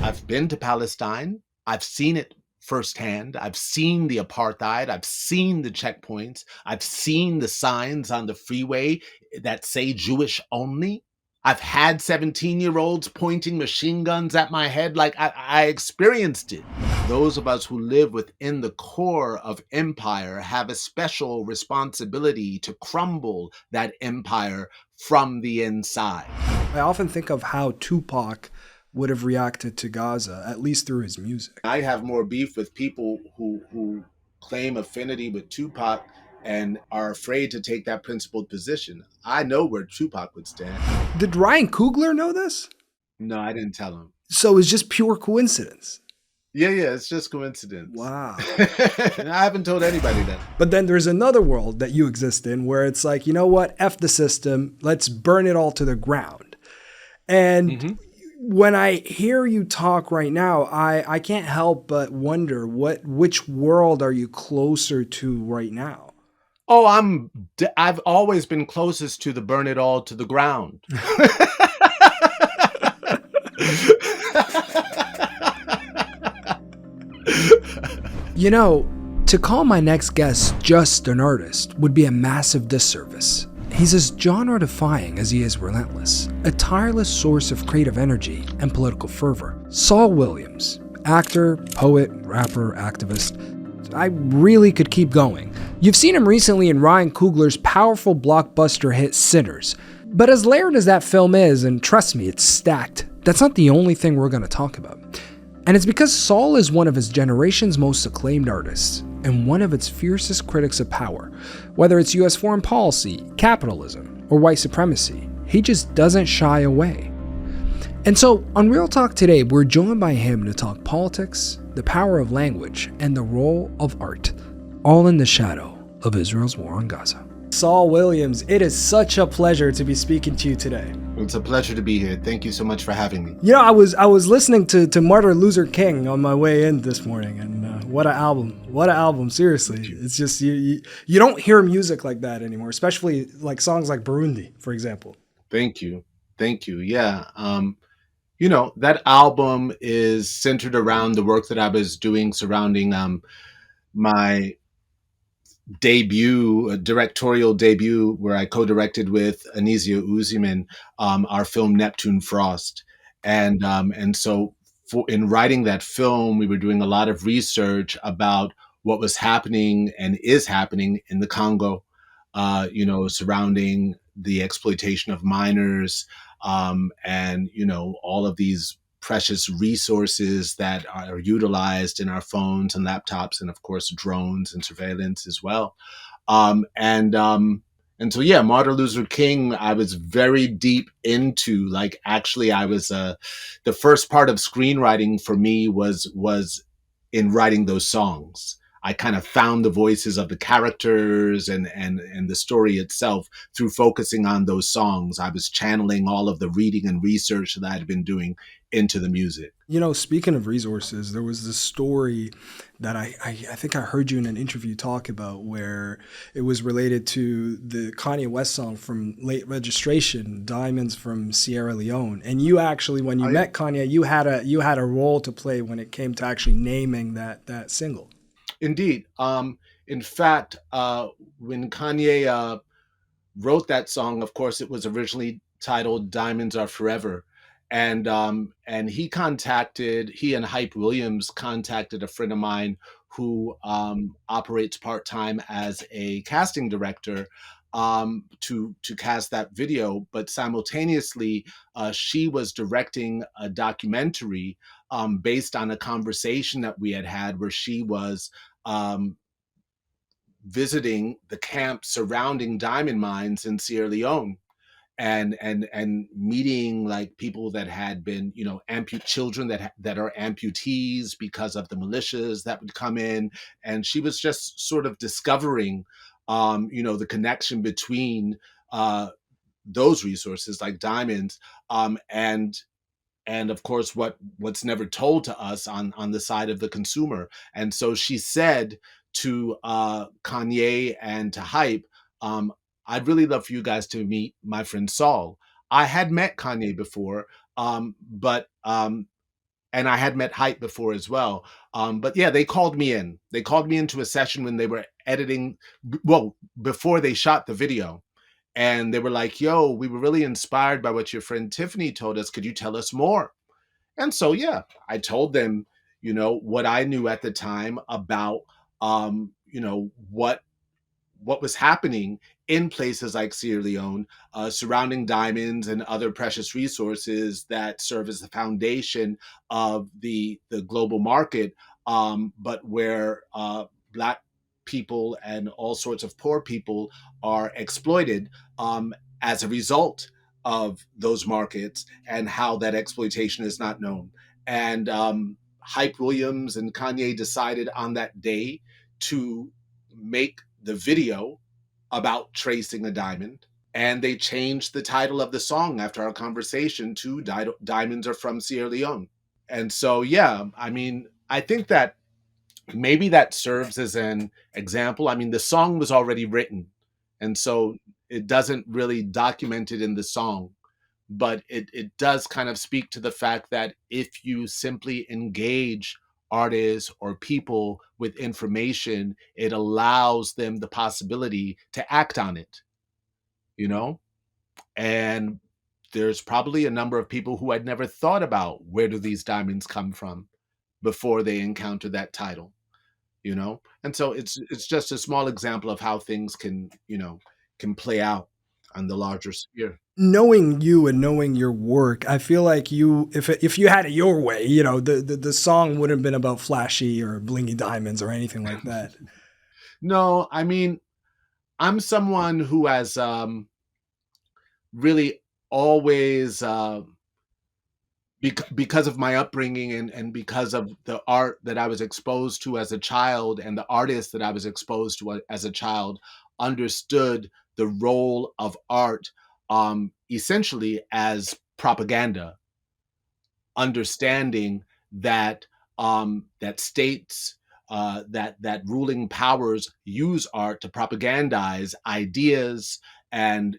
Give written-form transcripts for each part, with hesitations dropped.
I've been to Palestine. I've seen it firsthand. I've seen the apartheid. I've seen the checkpoints. I've seen the signs on the freeway that say Jewish only. I've had 17-year-olds pointing machine guns at my head. Like I experienced it. Those of us who live within the core of empire have a special responsibility to crumble that empire from the inside. I often think of how Tupac would have reacted to Gaza, at least through his music. I have more beef with people who claim affinity with Tupac and are afraid to take that principled position. I know where Tupac would stand. Did Ryan Coogler know this? No, I didn't tell him. So it's just pure coincidence. Yeah, it's just coincidence. Wow. I haven't told anybody that. But then there's another world that you exist in where it's like, you know what? F the system. Let's burn it all to the ground. And when I hear you talk right now, I can't help but wonder which world are you closer to right now? Oh, I've always been closest to the burn it all to the ground. You know, to call my next guest just an artist would be a massive disservice. He's as genre-defying as he is relentless, a tireless source of creative energy and political fervor. Saul Williams, actor, poet, rapper, activist. I really could keep going. You've seen him recently in Ryan Coogler's powerful blockbuster hit Sinners. But as layered as that film is, and trust me, it's stacked, that's not the only thing we're going to talk about. And it's because Saul is one of his generation's most acclaimed artists, and one of its fiercest critics of power. Whether it's US foreign policy, capitalism, or white supremacy, he just doesn't shy away. And so, on Real Talk today, we're joined by him to talk politics, the power of language, and the role of art, all in the shadow of Israel's war on Gaza. Saul Williams, it is such a pleasure to be speaking to you today. It's a pleasure to be here. Thank you so much for having me. You know, I was listening to Martin Luther King on my way in this morning, and what an album! What an album! Seriously, it's just you don't hear music like that anymore, especially like songs like Burundi, for example. Thank you. Yeah, you know, that album is centered around the work that I was doing surrounding my directorial debut, where I co-directed with Anisia Uziman, our film Neptune Frost. And so in writing that film, we were doing a lot of research about what was happening and is happening in the Congo, surrounding the exploitation of minors, and, all of these precious resources that are utilized in our phones and laptops, and of course drones and surveillance as well. And so, yeah, Martin Luther King, I was very deep into. Like, actually, I was the first part of screenwriting for me was in writing those songs. I kind of found the voices of the characters and the story itself through focusing on those songs. I was channeling all of the reading and research that I had been doing into the music. You know, speaking of resources, there was this story that I think I heard you in an interview talk about, where it was related to the Kanye West song from Late Registration, Diamonds from Sierra Leone. And you actually, when you met Kanye, you had a role to play when it came to actually naming that single. Indeed. In fact, when Kanye wrote that song, of course, it was originally titled Diamonds Are Forever. And he and Hype Williams contacted a friend of mine who operates part-time as a casting director to cast that video. But simultaneously, she was directing a documentary based on a conversation that we had where she was visiting the camps surrounding diamond mines in Sierra Leone, and meeting like people that had been, children that are amputees because of the militias that would come in. And she was just sort of discovering, the connection between those resources like diamonds, and of course what's never told to us on the side of the consumer. And so she said to Kanye and to Hype, I'd really love for you guys to meet my friend Saul. I had met Kanye before, but and I had met Hype before as well. But yeah, they called me in. They called me into a session when they were editing, well, before they shot the video. And they were like, yo, we were really inspired by what your friend Tiffany told us. Could you tell us more? And so, yeah, I told them, what I knew at the time about, what was happening in places like Sierra Leone, surrounding diamonds and other precious resources that serve as the foundation of the global market, but where Black people and all sorts of poor people are exploited as a result of those markets, and how that exploitation is not known. And Hype Williams and Kanye decided on that day to make the video about tracing a diamond. And they changed the title of the song after our conversation to Diamonds Are From Sierra Leone. And so, yeah, I mean, I think that maybe that serves as an example. I mean, the song was already written, and so it doesn't really document it in the song, but it does kind of speak to the fact that if you simply engage artists or people with information, it allows them the possibility to act on it, you know? And there's probably a number of people who had never thought about where do these diamonds come from before they encounter that title. And so it's just a small example of how things can play out on the larger sphere. Knowing you and knowing your work, I feel like if you had it your way, the song wouldn't have been about flashy or blingy diamonds or anything like that. No, I mean, I'm someone who has really always, because of my upbringing, and because of the art that I was exposed to as a child and the artists that I was exposed to as a child, understood the role of art essentially as propaganda, understanding that that states, that ruling powers use art to propagandize ideas, and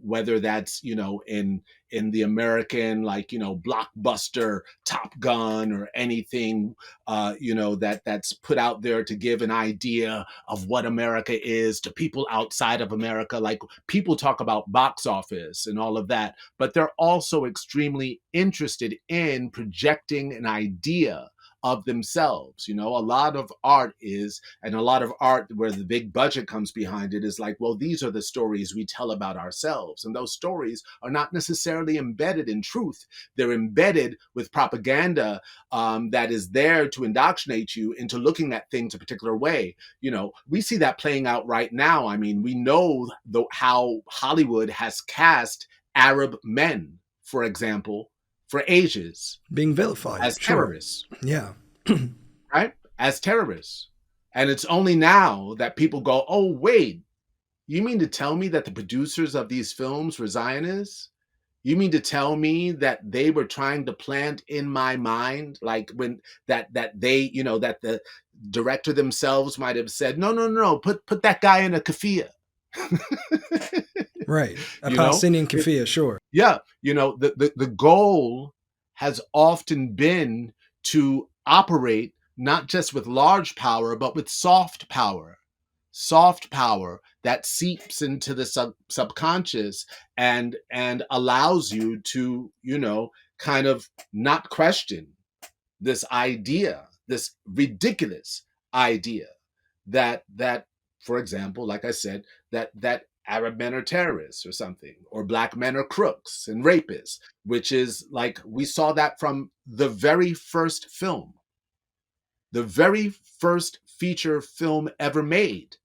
whether that's in the American, like blockbuster, Top Gun, or anything that's put out there to give an idea of what America is to people outside of America. Like, people talk about box office and all of that, but they're also extremely interested in projecting an idea of themselves. A lot of art is, and a lot of art where the big budget comes behind it is like, well, these are the stories we tell about ourselves. And those stories are not necessarily embedded in truth. They're embedded with propaganda that is there to indoctrinate you into looking at things a particular way. We see that playing out right now. I mean, we know how Hollywood has cast Arab men, for example, for ages, Being vilified, as sure. terrorists, Yeah. right? As terrorists. And it's only now that people go, oh, wait, you mean to tell me that the producers of these films were Zionists? You mean to tell me that they were trying to plant in my mind, like, when that they, that the director themselves might have said, no, no, no, put that guy in a keffiyeh. Right. A you know Palestinian It- keffiyeh, sure. yeah, the goal has often been to operate not just with large power, but with soft power that seeps into the subconscious, and allows you to kind of not question this idea, this ridiculous idea, that for example, like I said, that Arab men are terrorists or something, or Black men are crooks and rapists, which is like, we saw that from the very first film. The very first feature film ever made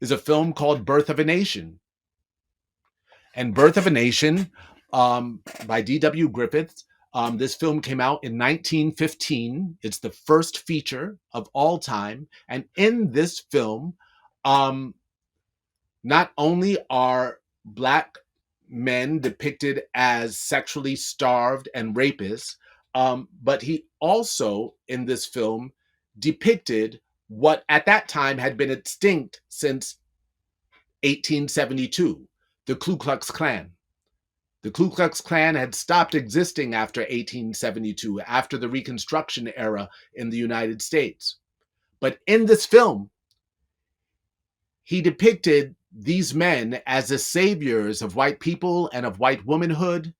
is a film called Birth of a Nation. And Birth of a Nation, by D.W. Griffith. This film came out in 1915. It's the first feature of all time. And in this film, not only are Black men depicted as sexually starved and rapists, but he also, in this film, depicted what at that time had been extinct since 1872, the Ku Klux Klan. The Ku Klux Klan had stopped existing after 1872, after the Reconstruction era in the United States. But in this film, he depicted these men as the saviors of white people and of white womanhood.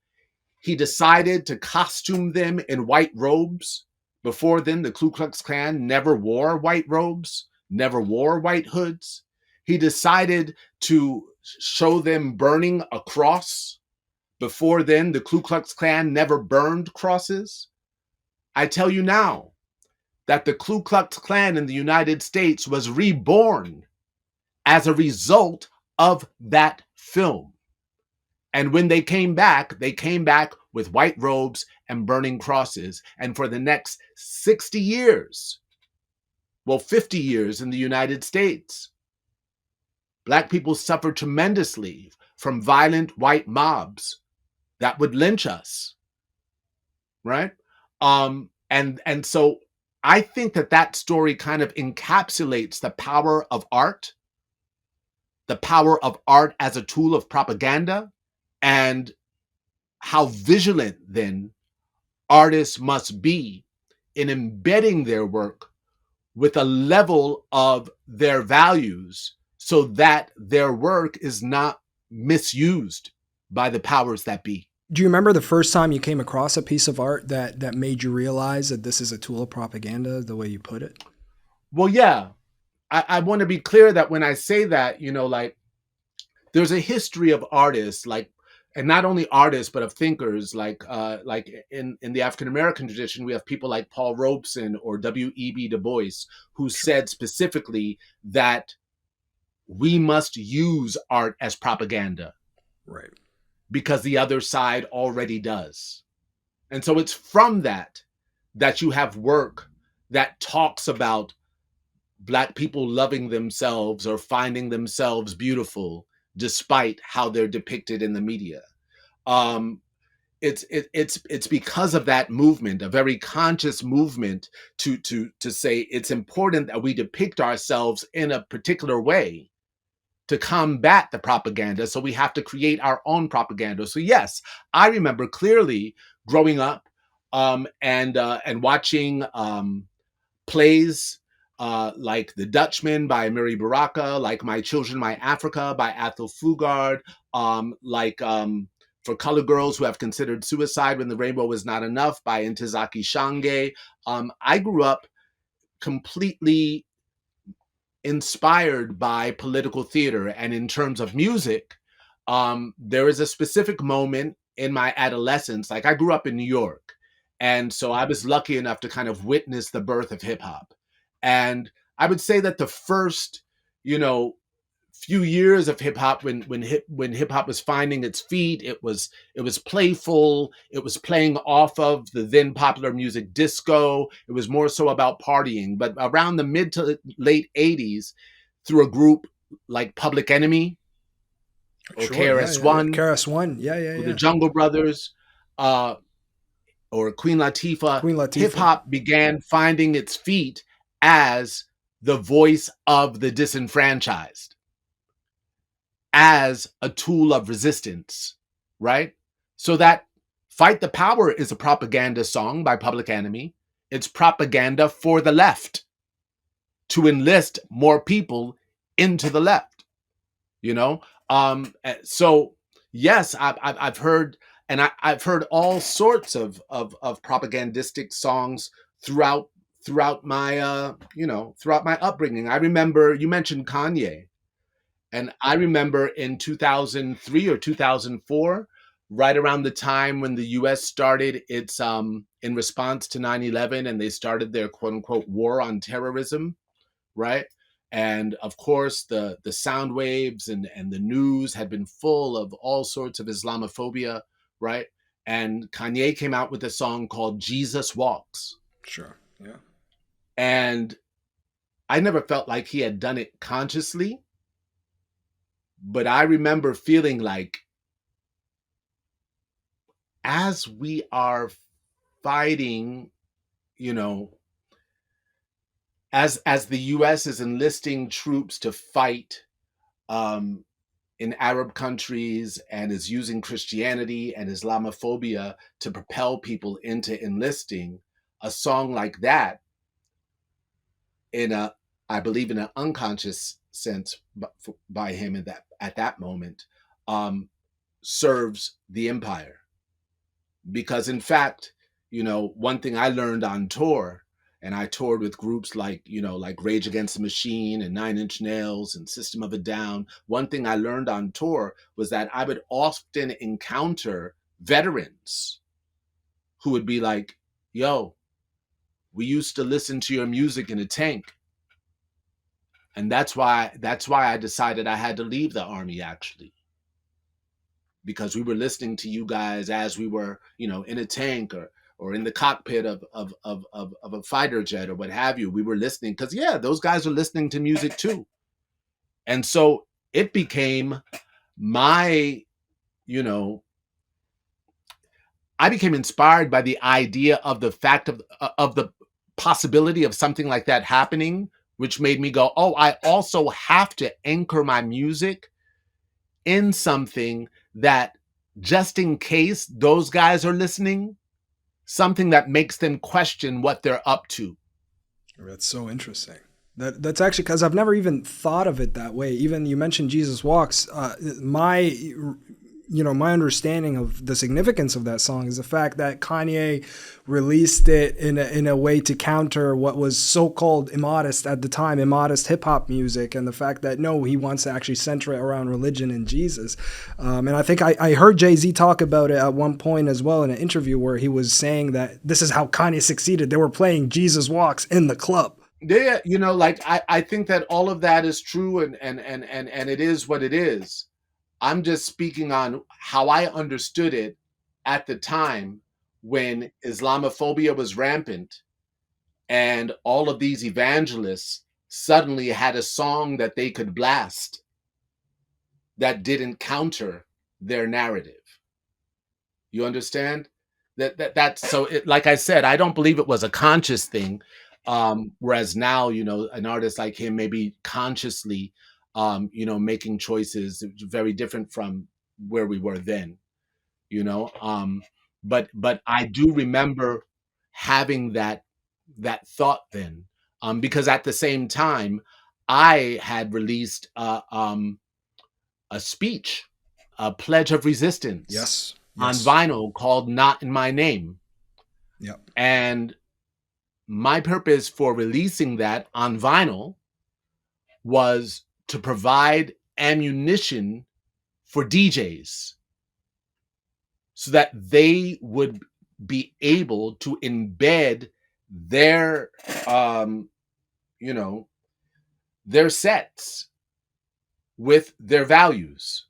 He decided to costume them in white robes. Before then, the Ku Klux Klan never wore white robes, never wore white hoods. He decided to show them burning a cross. Before then, the Ku Klux Klan never burned crosses. I tell you now that the Ku Klux Klan in the United States was reborn as a result of that film. And when they came back with white robes and burning crosses. And for the next 60 years, 50 years in the United States, Black people suffered tremendously from violent white mobs that would lynch us, right? And so I think that story kind of encapsulates the power of art, the power of art as a tool of propaganda, and how vigilant then artists must be in embedding their work with a level of their values so that their work is not misused by the powers that be. Do you remember the first time you came across a piece of art that made you realize that this is a tool of propaganda, the way you put it? Well, yeah. I want to be clear that when I say that, like, there's a history of artists, like, and not only artists, but of thinkers, like in the African American tradition, we have people like Paul Robeson or W.E.B. Du Bois, who said specifically that we must use art as propaganda, right? Because the other side already does. And so it's from that you have work that talks about Black people loving themselves or finding themselves beautiful despite how they're depicted in the media. It's because of that movement, a very conscious movement to say it's important that we depict ourselves in a particular way to combat the propaganda. So we have to create our own propaganda. So yes, I remember clearly growing up and watching plays like The Dutchman by Mary Baraka, like My Children, My Africa by Athol Fugard, like For Colored Girls Who Have Considered Suicide When the Rainbow Was Not Enough by Ntozake Shange. I grew up completely inspired by political theater. And in terms of music, there is a specific moment in my adolescence. Like, I grew up in New York. And so I was lucky enough to kind of witness the birth of hip hop. And I would say that the first, few years of hip hop, when hip hop was finding its feet, it was playful. It was playing off of the then popular music disco. It was more so about partying. But around the mid to late 80s, through a group like Public Enemy or Sure, KRS-One, KRS-One, or the Jungle Brothers, or Queen Latifah, hip hop began finding its feet as the voice of the disenfranchised, as a tool of resistance, right? So that Fight the Power is a propaganda song by Public Enemy. It's propaganda for the left to enlist more people into the left, So yes, I've heard, and I've heard all sorts of propagandistic songs throughout my throughout my upbringing. I remember you mentioned Kanye. And I remember in 2003 or 2004, right around the time when the US started its, in response to 9/11, and they started their quote unquote war on terrorism, right? And of course, the sound waves and the news had been full of all sorts of Islamophobia, right? And Kanye came out with a song called Jesus Walks. Sure, yeah. And I never felt like he had done it consciously. But I remember feeling like, as we are fighting, as the U.S. is enlisting troops to fight in Arab countries and is using Christianity and Islamophobia to propel people into enlisting, a song like that, I believe in an unconscious sense by him at that moment, serves the empire. Because in fact, one thing I learned on tour, and I toured with groups like Rage Against the Machine and Nine Inch Nails and System of a Down. One thing I learned on tour was that I would often encounter veterans who would be like, yo, we used to listen to your music in a tank. And that's why I decided I had to leave the army, actually, because we were listening to you guys as we were, in a tank or in the cockpit of a fighter jet or what have you. We were listening because, yeah, those guys are listening to music too. And so it became my, I became inspired by the idea of the fact of the possibility of something like that happening, which made me go, oh, I also have to anchor my music in something that, just in case those guys are listening, something that makes them question what they're up to. That's so interesting. That's actually, because I've never even thought of it that way. Even you mentioned Jesus Walks. My understanding of the significance of that song is the fact that Kanye released it in a way to counter what was so-called immodest at the time, immodest hip-hop music, and the fact that, no, he wants to actually center it around religion and Jesus. And I think I heard Jay-Z talk about it at one point as well in an interview where he was saying that this is how Kanye succeeded. They were playing Jesus Walks in the club. Yeah, I think that all of that is true, and it is what it is. I'm just speaking on how I understood it at the time when Islamophobia was rampant and all of these evangelists suddenly had a song that they could blast that didn't counter their narrative. You understand? That's so like I said, I don't believe it was a conscious thing. Whereas now, an artist like him may be consciously making choices very different from where we were then, but I do remember having that thought then, because at the same time I had released a speech, a pledge of resistance, yes, on vinyl called Not in My Name. Yep. And my purpose for releasing that on vinyl was to provide ammunition for DJs so that they would be able to embed their, their sets with their values.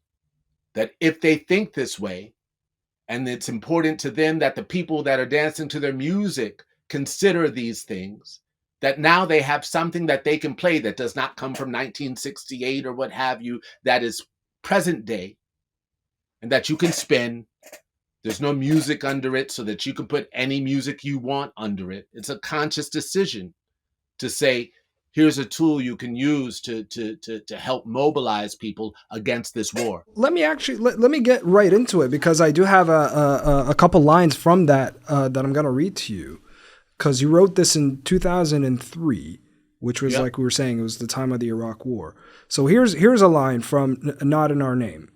That if they think this way, and it's important to them that the people that are dancing to their music consider these things, that now they have something that they can play that does not come from 1968 or what have you, that is present day, and that you can spin. There's no music under it, so that you can put any music you want under it. It's a conscious decision to say, here's a tool you can use to help mobilize people against this war. Let me get right into it, because I do have a couple lines from that that I'm going to read to you, because you wrote this in 2003, which was, like we were saying, it was the time of the Iraq War. So here's a line from Not in Our Name.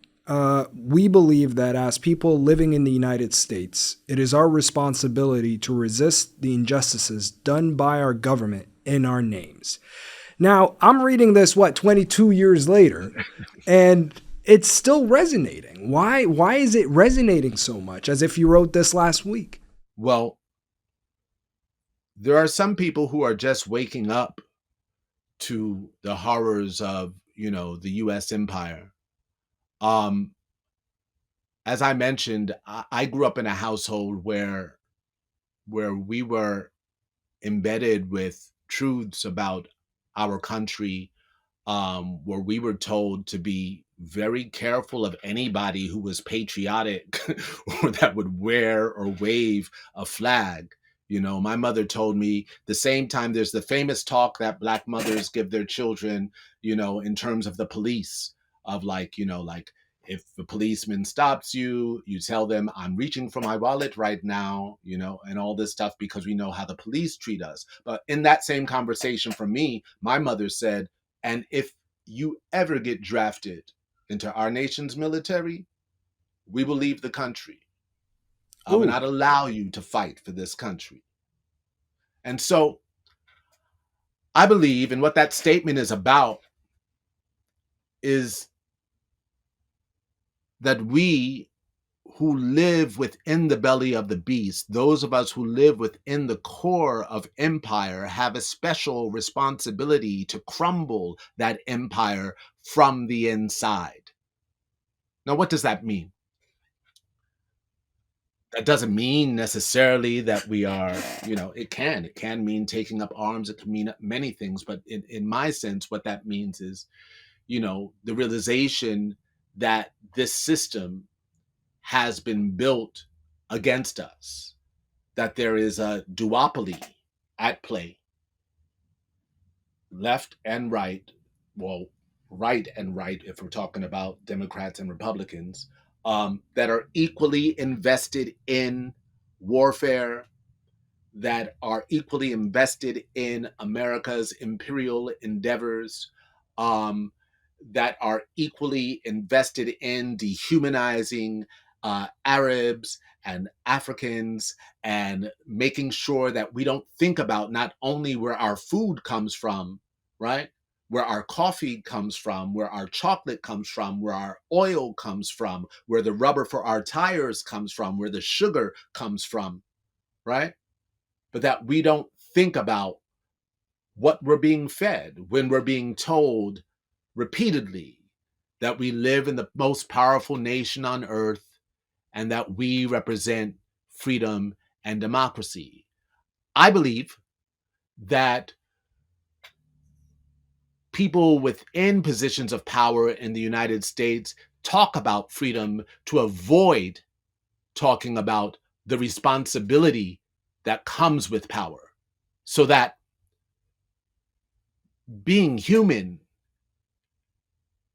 We believe that as people living in the United States, it is our responsibility to resist the injustices done by our government in our names. Now, I'm reading this, 22 years later, and it's still resonating. Why is it resonating so much, as if you wrote this last week? Well, there are some people who are just waking up to the horrors of, the U.S. empire. As I mentioned, I grew up in a household where we were embedded with truths about our country, where we were told to be very careful of anybody who was patriotic or that would wear or wave a flag. My mother told me, the same time there's the famous talk that Black mothers give their children, in terms of the police. of like, like if the policeman stops you, you tell them, I'm reaching for my wallet right now, and all this stuff, because we know how the police treat us. But in that same conversation for me, my mother said, and if you ever get drafted into our nation's military, we will leave the country. I will not allow you to fight for this country. And so I believe, and what that statement is about is that we who live within the belly of the beast, those of us who live within the core of empire, have a special responsibility to crumble that empire from the inside. Now, what does that mean? That doesn't mean necessarily that we are, it can mean taking up arms. It can mean many things. But in my sense, what that means is, the realization that this system has been built against us, that there is a duopoly at play, left and right, well, right and right, if we're talking about Democrats and Republicans, that are equally invested in warfare, that are equally invested in America's imperial endeavors, that are equally invested in dehumanizing Arabs and Africans, and making sure that we don't think about not only where our food comes from, right? Where our coffee comes from, where our chocolate comes from, where our oil comes from, where the rubber for our tires comes from, where the sugar comes from, right? But that we don't think about what we're being fed when we're being told repeatedly that we live in the most powerful nation on earth and that we represent freedom and democracy. I believe that people within positions of power in the United States talk about freedom to avoid talking about the responsibility that comes with power, so that being human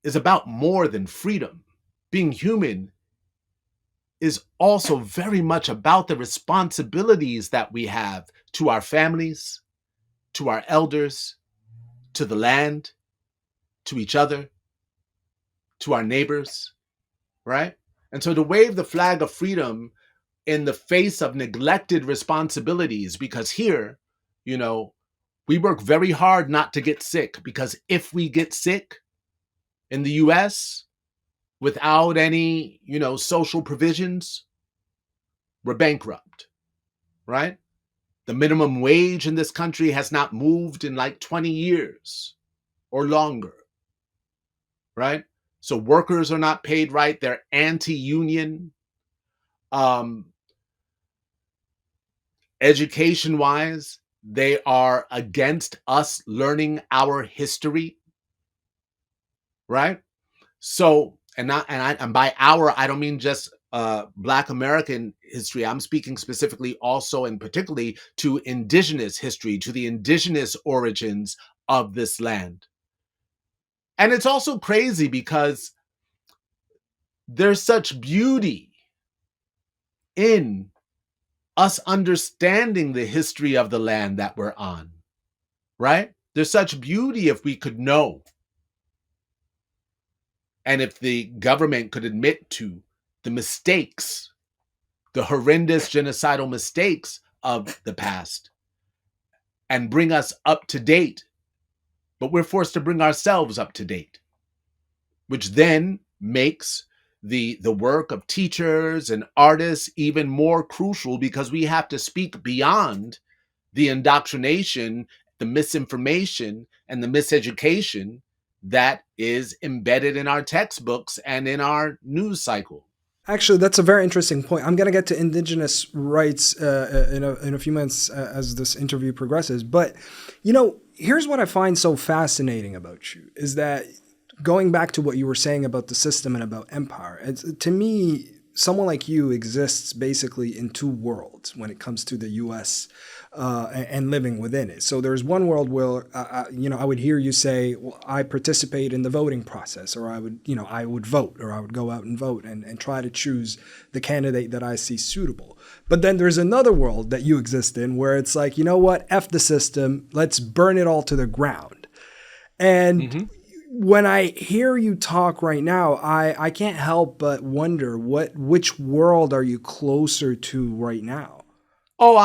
is about more than freedom. Being human is also very much about the responsibilities that we have to our families, to our elders, to the land, to each other, to our neighbors, right? And so to wave the flag of freedom in the face of neglected responsibilities, because here, we work very hard not to get sick, because if we get sick in the US without any, social provisions, we're bankrupt, right? The minimum wage in this country has not moved in like 20 years or longer, right? So workers are not paid right. They're anti-union. Education-wise, they are against us learning our history, right? So, and by our, I don't mean just Black American history. I'm speaking specifically also and particularly to indigenous history, to the indigenous origins of this land. And it's also crazy because there's such beauty in us understanding the history of the land that we're on, right? There's such beauty if we could know. And if the government could admit to the mistakes, the horrendous genocidal mistakes of the past, and bring us up to date. But we're forced to bring ourselves up to date, which then makes the work of teachers and artists even more crucial, because we have to speak beyond the indoctrination, the misinformation, and the miseducation that is embedded in our textbooks and in our news cycle. Actually, that's a very interesting point. I'm going to get to indigenous rights in a few minutes as this interview progresses. But, here's what I find so fascinating about you is that going back to what you were saying about the system and about empire, to me, someone like you exists basically in two worlds when it comes to the U.S. And living within it. So there's one world where I would hear you say, well, I participate in the voting process, or I would vote, or I would go out and vote and try to choose the candidate that I see suitable. But then there's another world that you exist in where it's like, you know what, F the system, let's burn it all to the ground. And when I hear you talk right now, I can't help but wonder which world are you closer to right now? Oh,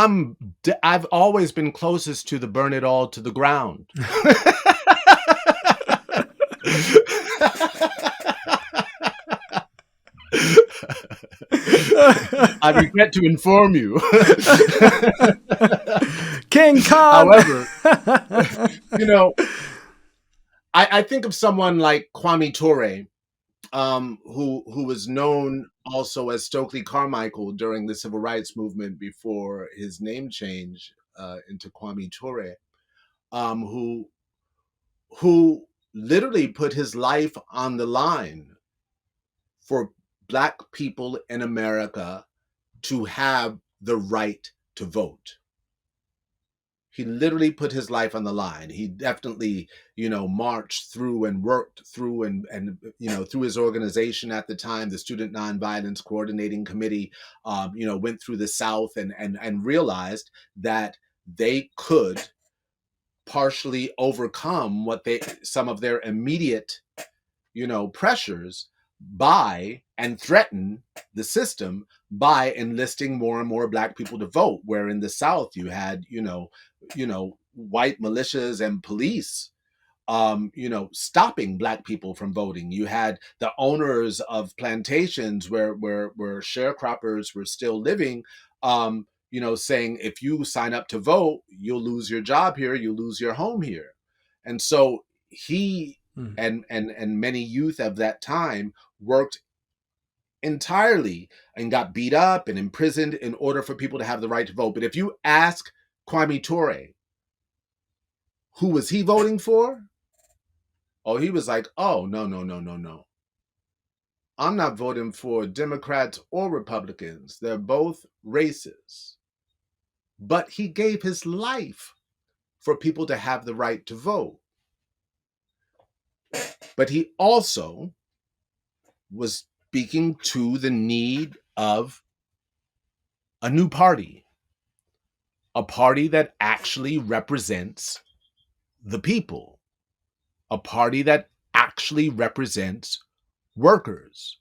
I've always been closest to the burn it all to the ground. I regret to inform you. King Kong. However, I think of someone like Kwame Ture, who was known also as Stokely Carmichael during the civil rights movement before his name change into Kwame Ture, who literally put his life on the line for Black people in America to have the right to vote. He literally put his life on the line. He definitely, marched through and worked through and through his organization at the time, the Student Nonviolence Coordinating Committee, went through the South and realized that they could partially overcome some of their immediate, pressures by and threaten the system by enlisting more and more Black people to vote. Where in the South you had, white militias and police, stopping Black people from voting. You had the owners of plantations where sharecroppers were still living, saying, if you sign up to vote, you'll lose your job here, you lose your home here. And so he and many youth of that time worked entirely and got beat up and imprisoned in order for people to have the right to vote. But if you ask Kwame Ture, who was he voting for? Oh, he was like, oh, no. I'm not voting for Democrats or Republicans. They're both racist. But he gave his life for people to have the right to vote. But he also was speaking to the need of a new party, a party that actually represents the people, a party that actually represents workers.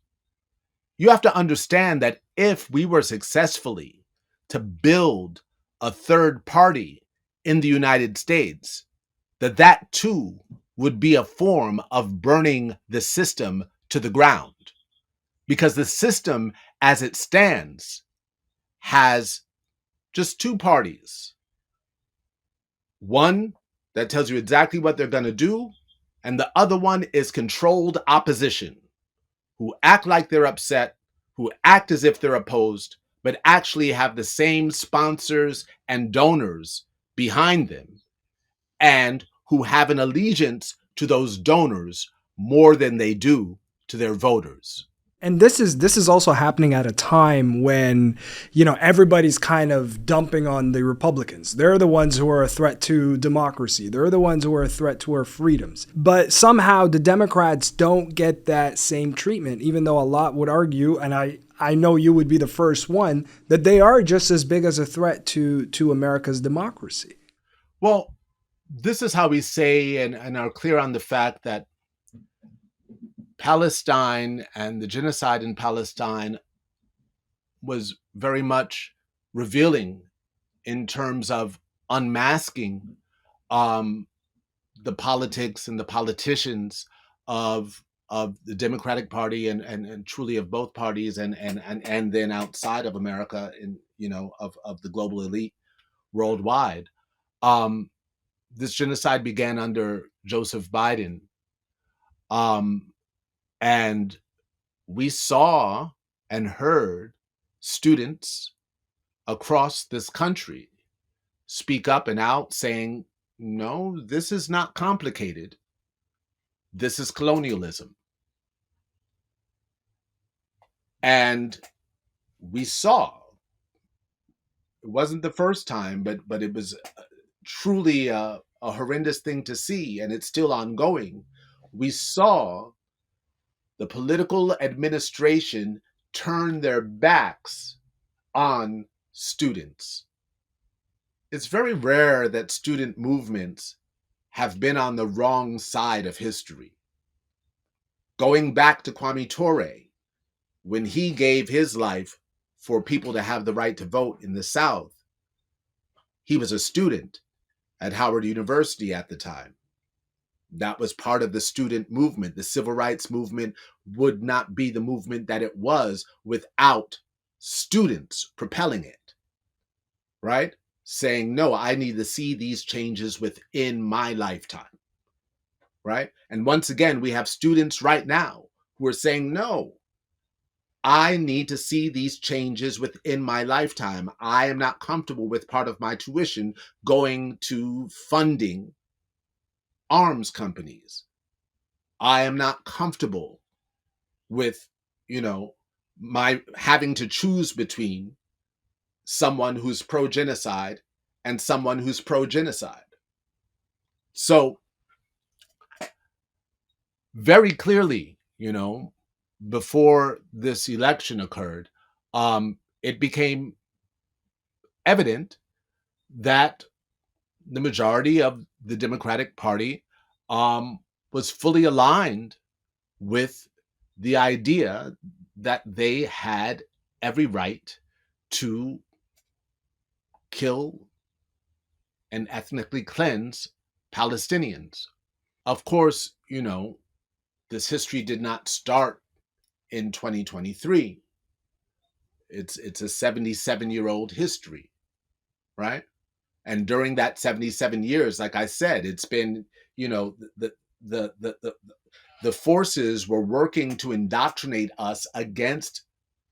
You have to understand that if we were successfully to build a third party in the United States, that too would be a form of burning the system to the ground. Because the system as it stands has just two parties. One that tells you exactly what they're going to do, and the other one is controlled opposition, who act like they're upset, who act as if they're opposed, but actually have the same sponsors and donors behind them, and who have an allegiance to those donors more than they do to their voters. And this is also happening at a time when, everybody's kind of dumping on the Republicans. They're the ones who are a threat to democracy. They're the ones who are a threat to our freedoms. But somehow the Democrats don't get that same treatment, even though a lot would argue, and I know you would be the first one, that they are just as big as a threat to America's democracy. Well, this is how we say and are clear on the fact that Palestine and the genocide in Palestine was very much revealing in terms of unmasking the politics and the politicians of the Democratic Party and truly of both parties and then outside of America of the global elite worldwide. This genocide began under Joseph Biden. And we saw and heard students across this country speak up and out saying, no, this is not complicated. This is colonialism. And we saw, it wasn't the first time, but it was truly a horrendous thing to see, and it's still ongoing. We saw the political administration turn their backs on students. It's very rare that student movements have been on the wrong side of history. Going back to Kwame Ture, when he gave his life for people to have the right to vote in the South, he was a student at Howard University at the time. That was part of the student movement. The civil rights movement would not be the movement that it was without students propelling it, right? Saying, no, I need to see these changes within my lifetime, right? And once again, we have students right now who are saying, no, I need to see these changes within my lifetime. I am not comfortable with part of my tuition going to funding arms companies. I am not comfortable with, my having to choose between someone who's pro-genocide and someone who's pro-genocide. So very clearly, before this election occurred, it became evident that the majority of the Democratic Party was fully aligned with the idea that they had every right to kill and ethnically cleanse Palestinians. Of course, this history did not start in 2023. It's a 77-year-old history, right? And during that 77 years, like I said, it's been, the forces were working to indoctrinate us against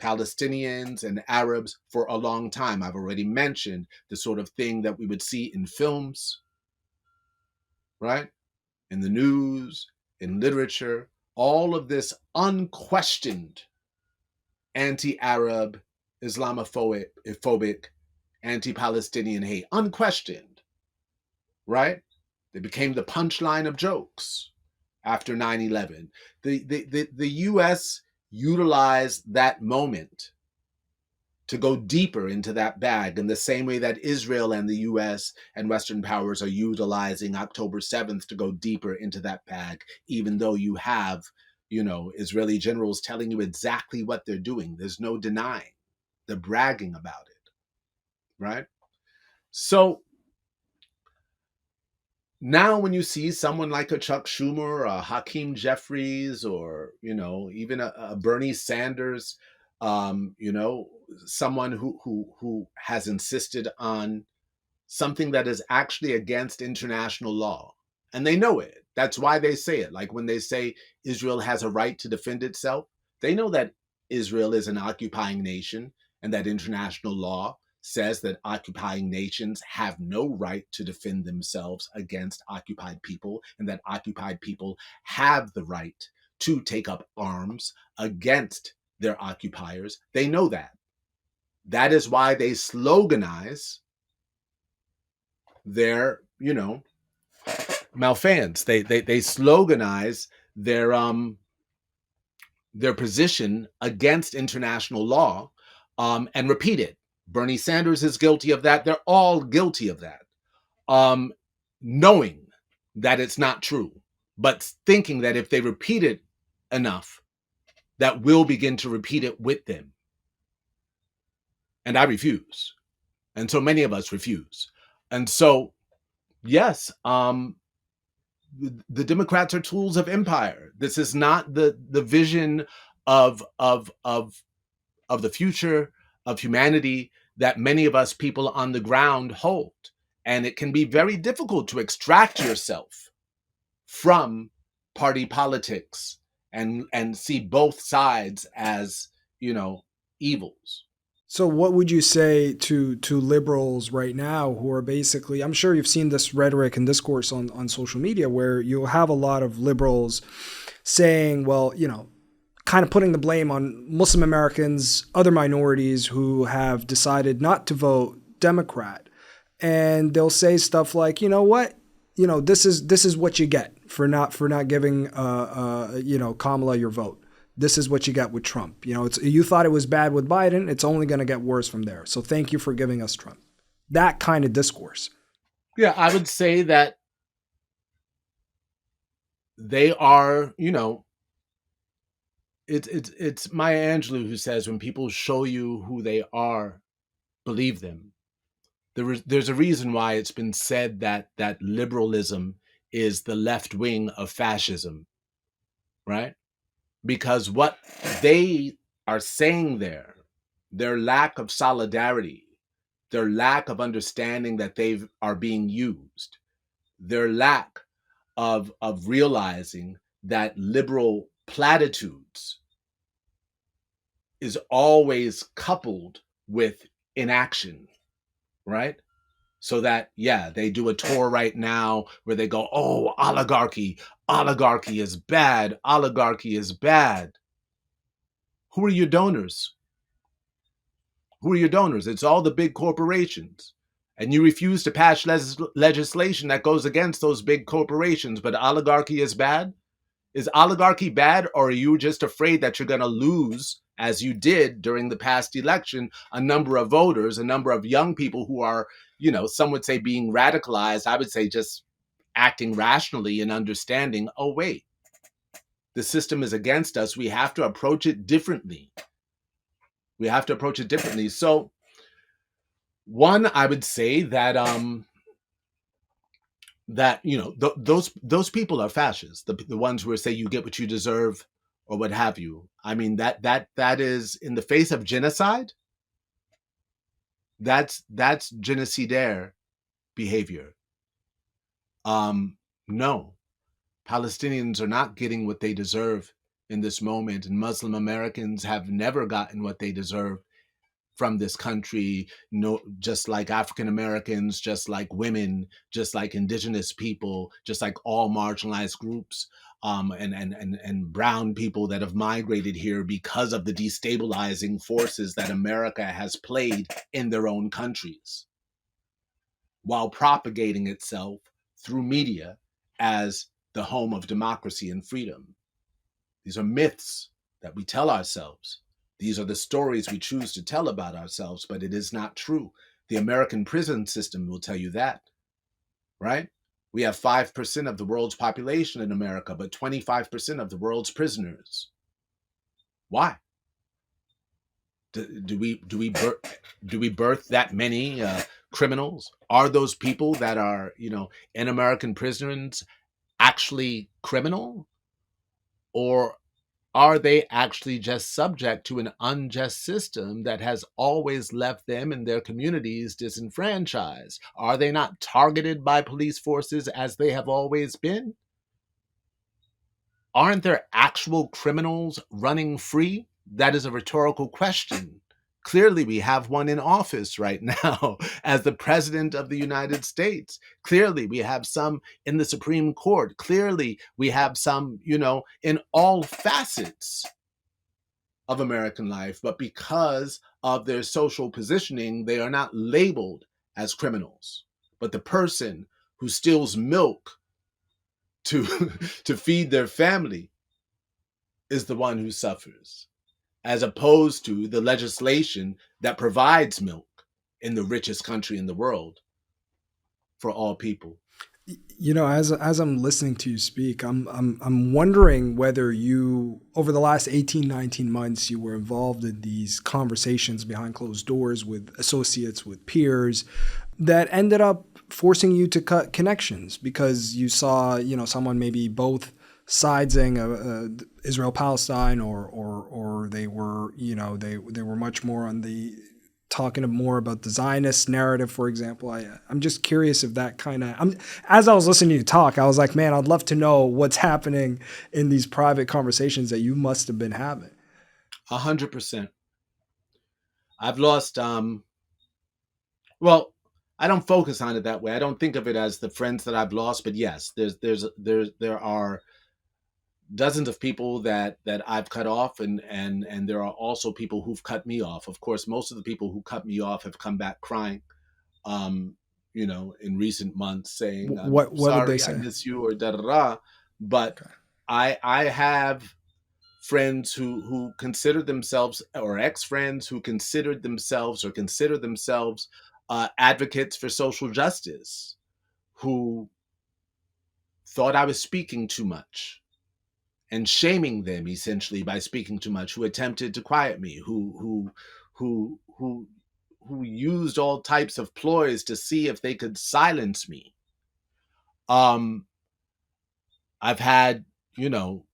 Palestinians and Arabs for a long time. I've already mentioned the sort of thing that we would see in films, right? In the news, in literature, all of this unquestioned anti-Arab, Islamophobic, anti-Palestinian hate, unquestioned, right? They became the punchline of jokes after 9/11. The U.S. utilized that moment to go deeper into that bag in the same way that Israel and the U.S. and Western powers are utilizing October 7th to go deeper into that bag, even though you have, Israeli generals telling you exactly what they're doing. There's no denying. They're bragging about it, right? So now when you see someone like a Chuck Schumer or a Hakeem Jeffries or, even a Bernie Sanders, someone who has insisted on something that is actually against international law. And they know it. That's why they say it. Like when they say Israel has a right to defend itself, they know that Israel is an occupying nation and that international law says that occupying nations have no right to defend themselves against occupied people, and that occupied people have the right to take up arms against their occupiers. They know that. That is why they sloganize their, malfeasance. They sloganize their position against international law and repeat it. Bernie Sanders is guilty of that. They're all guilty of that, knowing that it's not true, but thinking that if they repeat it enough, that we'll begin to repeat it with them. And I refuse. And so many of us refuse. And so, yes, the Democrats are tools of empire. This is not the vision of the future of humanity that many of us people on the ground hold. And it can be very difficult to extract yourself from party politics and see both sides as, evils. So what would you say to liberals right now who are basically, I'm sure you've seen this rhetoric and discourse on social media where you'll have a lot of liberals saying, well, kind of putting the blame on Muslim Americans, other minorities who have decided not to vote Democrat. And they'll say stuff like, you know what, this is what you get for not giving Kamala your vote. This is what you get with Trump. You thought it was bad with Biden. It's only going to get worse from there. So thank you for giving us Trump. That kind of discourse. Yeah, I would say that they are, it's Maya Angelou who says, when people show you who they are, believe them. There's a reason why it's been said that liberalism is the left wing of fascism, right? Because what they are saying there, their lack of solidarity, their lack of understanding that they are being used, their lack of realizing that liberal platitudes is always coupled with inaction, right? So that, yeah, they do a tour right now where they go, oh, oligarchy is bad, oligarchy is bad. Who are your donors? It's all the big corporations. And you refuse to pass legislation that goes against those big corporations, but oligarchy is bad? Is oligarchy bad, or are you just afraid that you're going to lose, as you did during the past election, a number of voters, a number of young people who are, some would say being radicalized. I would say just acting rationally and understanding, oh, wait, the system is against us. We have to approach it differently. So one, I would say that those people are fascists. The ones who say you get what you deserve or what have you. I mean, that is, in the face of genocide, that's genocidaire behavior. No, Palestinians are not getting what they deserve in this moment, and Muslim Americans have never gotten what they deserve from this country, just like African Americans, just like women, just like indigenous people, just like all marginalized groups, and brown people that have migrated here because of the destabilizing forces that America has played in their own countries, while propagating itself through media as the home of democracy and freedom. These are myths that we tell ourselves. These are the stories we choose to tell about ourselves, but it is not true. The American prison system will tell you that, right? We have 5% of the world's population in America, but 25% of the world's prisoners. Why? Do we birth that many criminals? Are those people that are, in American prisons actually criminal? Or are they actually just subject to an unjust system that has always left them and their communities disenfranchised? Are they not targeted by police forces as they have always been? Aren't there actual criminals running free? That is a rhetorical question. Clearly, we have one in office right now as the president of the United States. Clearly, we have some in the Supreme Court. Clearly, we have some, in all facets of American life. But because of their social positioning, they are not labeled as criminals. But the person who steals milk to feed their family is the one who suffers, as opposed to the legislation that provides milk in the richest country in the world for all people. As I'm listening to you speak, I'm wondering whether you, over the last 18, 19 months, you were involved in these conversations behind closed doors with associates, with peers, that ended up forcing you to cut connections because you saw, someone maybe both siding Israel-Palestine, or they were, they were much more on the talking more about the Zionist narrative, for example. I'm just curious if that kind of, as I was listening to you talk, I was like, man, I'd love to know what's happening in these private conversations that you must have been having. 100%. I've lost, well, I don't focus on it that way. I don't think of it as the friends that I've lost, but yes, there dozens of people that I've cut off, and there are also people who've cut me off. Of course, most of the people who cut me off have come back crying, um, in recent months, saying, "I'm What did they sorry, I say? miss you," or da da da. But Okay. I have friends who consider themselves, or ex-friends who considered themselves or consider themselves advocates for social justice, who thought I was speaking too much and shaming them essentially by speaking too much, who attempted to quiet me, who used all types of ploys to see if they could silence me. Um, I've had, you know,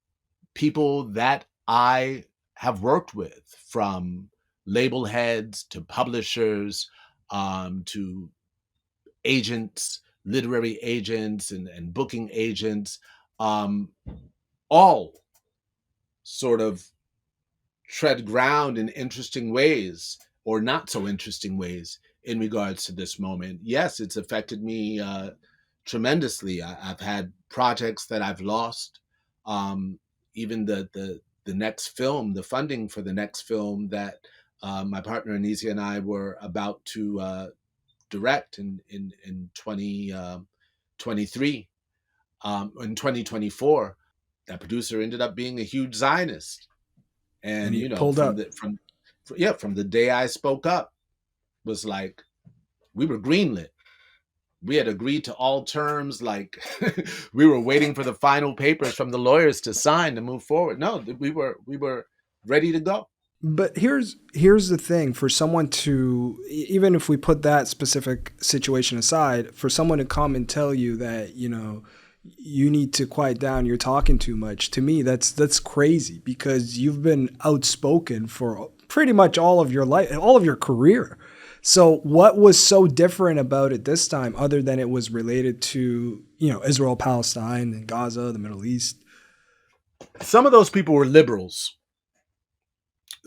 people that I have worked with, from label heads to publishers, to agents, literary agents, and booking agents, um, all sort of tread ground in interesting ways, or not so interesting ways, in regards to this moment. Yes, it's affected me tremendously. Have had projects that I've lost. Um, Even the next film, the funding for the next film that my partner Anisia and I were about to direct in 2023, in 2024, that producer ended up being a huge Zionist. And And he pulled up. from the day I spoke up, was like, we were greenlit. We had agreed to all terms, like we were waiting for the final papers from the lawyers to sign to move forward. No, we were ready to go. But here's the thing: for someone to, even if we put that specific situation aside, for someone to come and tell you that, you need to quiet down, you're talking too much. To me, that's crazy, because you've been outspoken for pretty much all of your life, all of your career. So what was so different about it this time, other than it was related to, Israel, Palestine, and Gaza, the Middle East? Some of those people were liberals,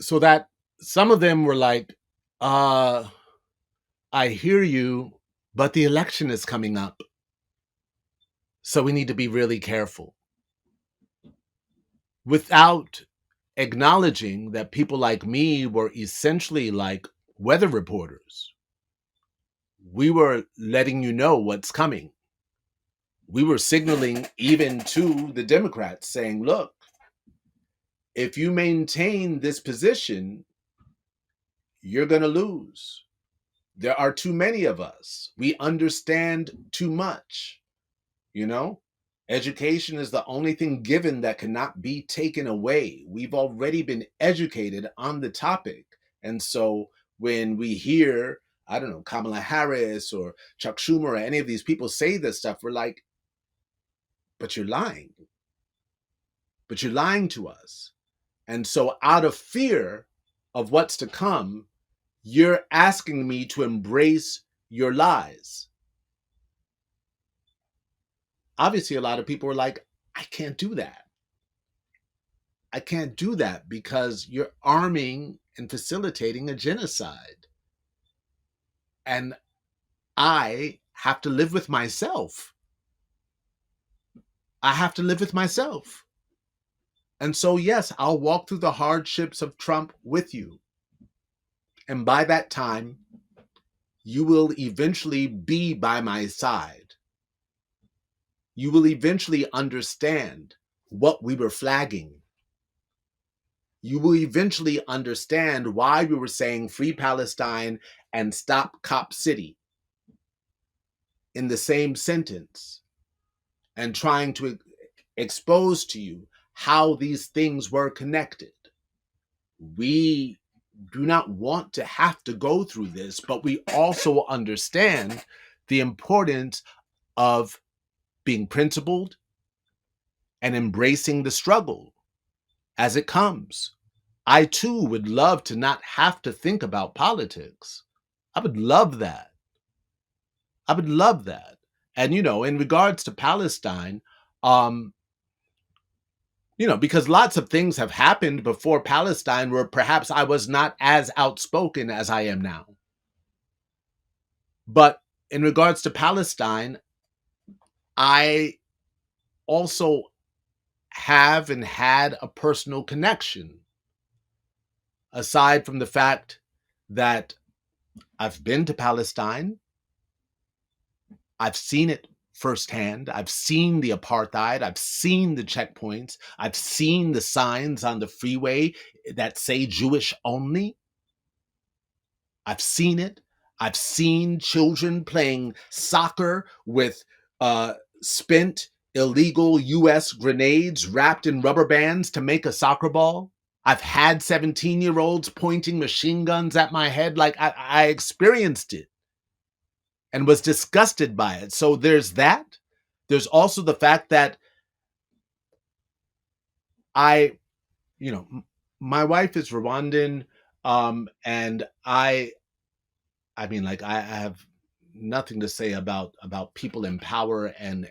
so that some of them were like, uh I hear you, but the election is coming up, so we need to be really careful, without acknowledging that people like me were essentially like weather reporters. We were letting you know what's coming. We were signaling even to the Democrats, saying, look, if you maintain this position, you're going to lose. There are too many of us. We understand too much. You know, education is the only thing given that cannot be taken away. We've already been educated on the topic. And so when we hear, I don't know, Kamala Harris or Chuck Schumer or any of these people say this stuff, we're like, but you're lying. But you're lying to us. And so, out of fear of what's to come, you're asking me to embrace your lies. Obviously, a lot of people are like, I can't do that. I can't do that because you're arming and facilitating a genocide. And I have to live with myself. I have to live with myself. And so, yes, I'll walk through the hardships of Trump with you. And by that time, you will eventually be by my side. You will eventually understand what we were flagging. You will eventually understand why we were saying free Palestine and stop Cop City in the same sentence, and trying to expose to you how these things were connected. We do not want to have to go through this, but we also understand the importance of being principled and embracing the struggle as it comes. I too would love to not have to think about politics. I would love that. I would love that. And, in regards to Palestine, um, because lots of things have happened before Palestine where perhaps I was not as outspoken as I am now. But in regards to Palestine, I also have and had a personal connection, aside from the fact that I've been to Palestine. I've seen it firsthand. I've seen the apartheid. I've seen the checkpoints. I've seen the signs on the freeway that say Jewish only. I've seen it. I've seen children playing soccer with spent illegal U.S. grenades wrapped in rubber bands to make a soccer ball. I've had 17-year-olds pointing machine guns at my head. Like, I experienced it and was disgusted by it. So there's that. There's also the fact that my wife is Rwandan, and I have nothing to say about people in power and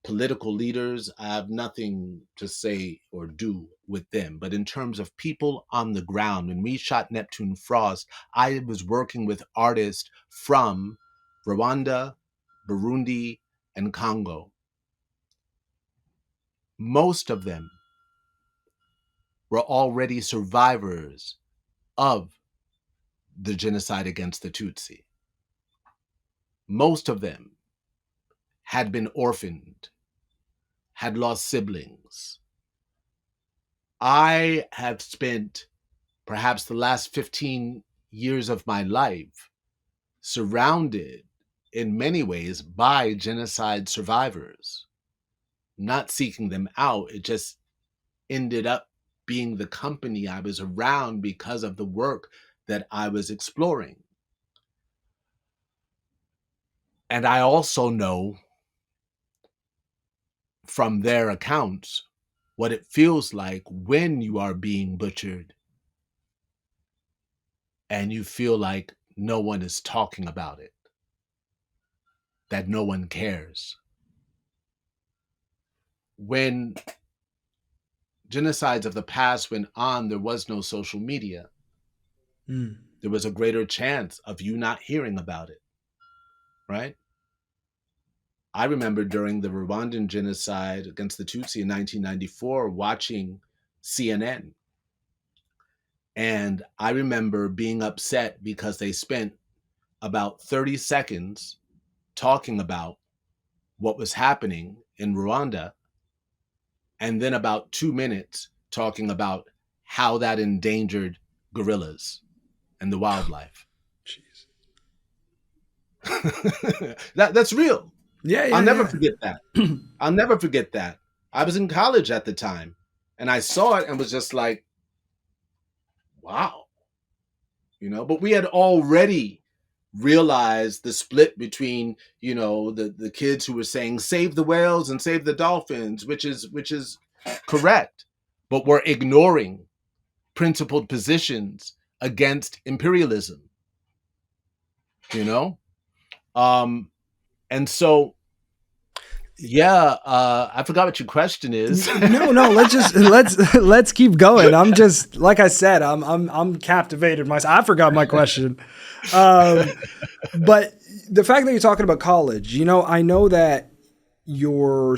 political leaders. I have nothing to say or do with them. But in terms of people on the ground, when we shot Neptune Frost, I was working with artists from Rwanda, Burundi, and Congo. Most of them were already survivors of the genocide against the Tutsi. Most of them had been orphaned, had lost siblings. I have spent perhaps the last 15 years of my life surrounded in many ways by genocide survivors, not seeking them out. It just ended up being the company I was around because of the work that I was exploring. And I also know from their accounts what it feels like when you are being butchered and you feel like no one is talking about it, that no one cares. When genocides of the past went on, there was no social media. There was a greater chance of you not hearing about it, right? I remember during the Rwandan genocide against the Tutsi in 1994, watching CNN. And I remember being upset because they spent about 30 seconds talking about what was happening in Rwanda, and then about 2 minutes talking about how that endangered gorillas and the wildlife. Jeez. That's real. Yeah, I'll never forget that. I'll never forget that. I was in college at the time, and I saw it and was just like, wow. But we had already realized the split between, the kids who were saying save the whales and save the dolphins, which is correct, but we're ignoring principled positions against imperialism. And so, yeah, I forgot what your question is. No, let's keep going. I'm just, like I said, I'm captivated myself. I forgot my question. But the fact that you're talking about college, I know that your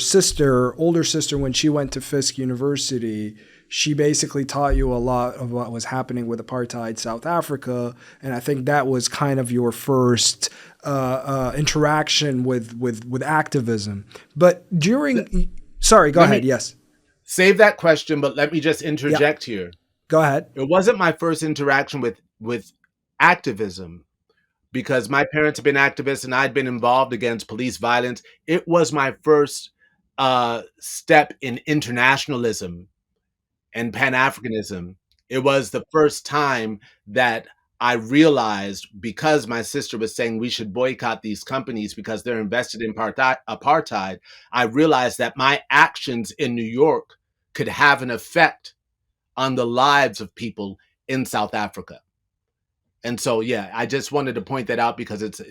older sister, when she went to Fisk University, she basically taught you a lot of what was happening with apartheid South Africa. And I think that was kind of your first interaction with activism. But sorry, go ahead. Yes. Save that question, but let me just interject here. Go ahead. It wasn't my first interaction with activism, because my parents have been activists and I'd been involved against police violence. It was my first step in internationalism and Pan-Africanism. It was the first time that I realized, because my sister was saying we should boycott these companies because they're invested in apartheid, I realized that my actions in New York could have an effect on the lives of people in South Africa. And so, yeah, I just wanted to point that out because it's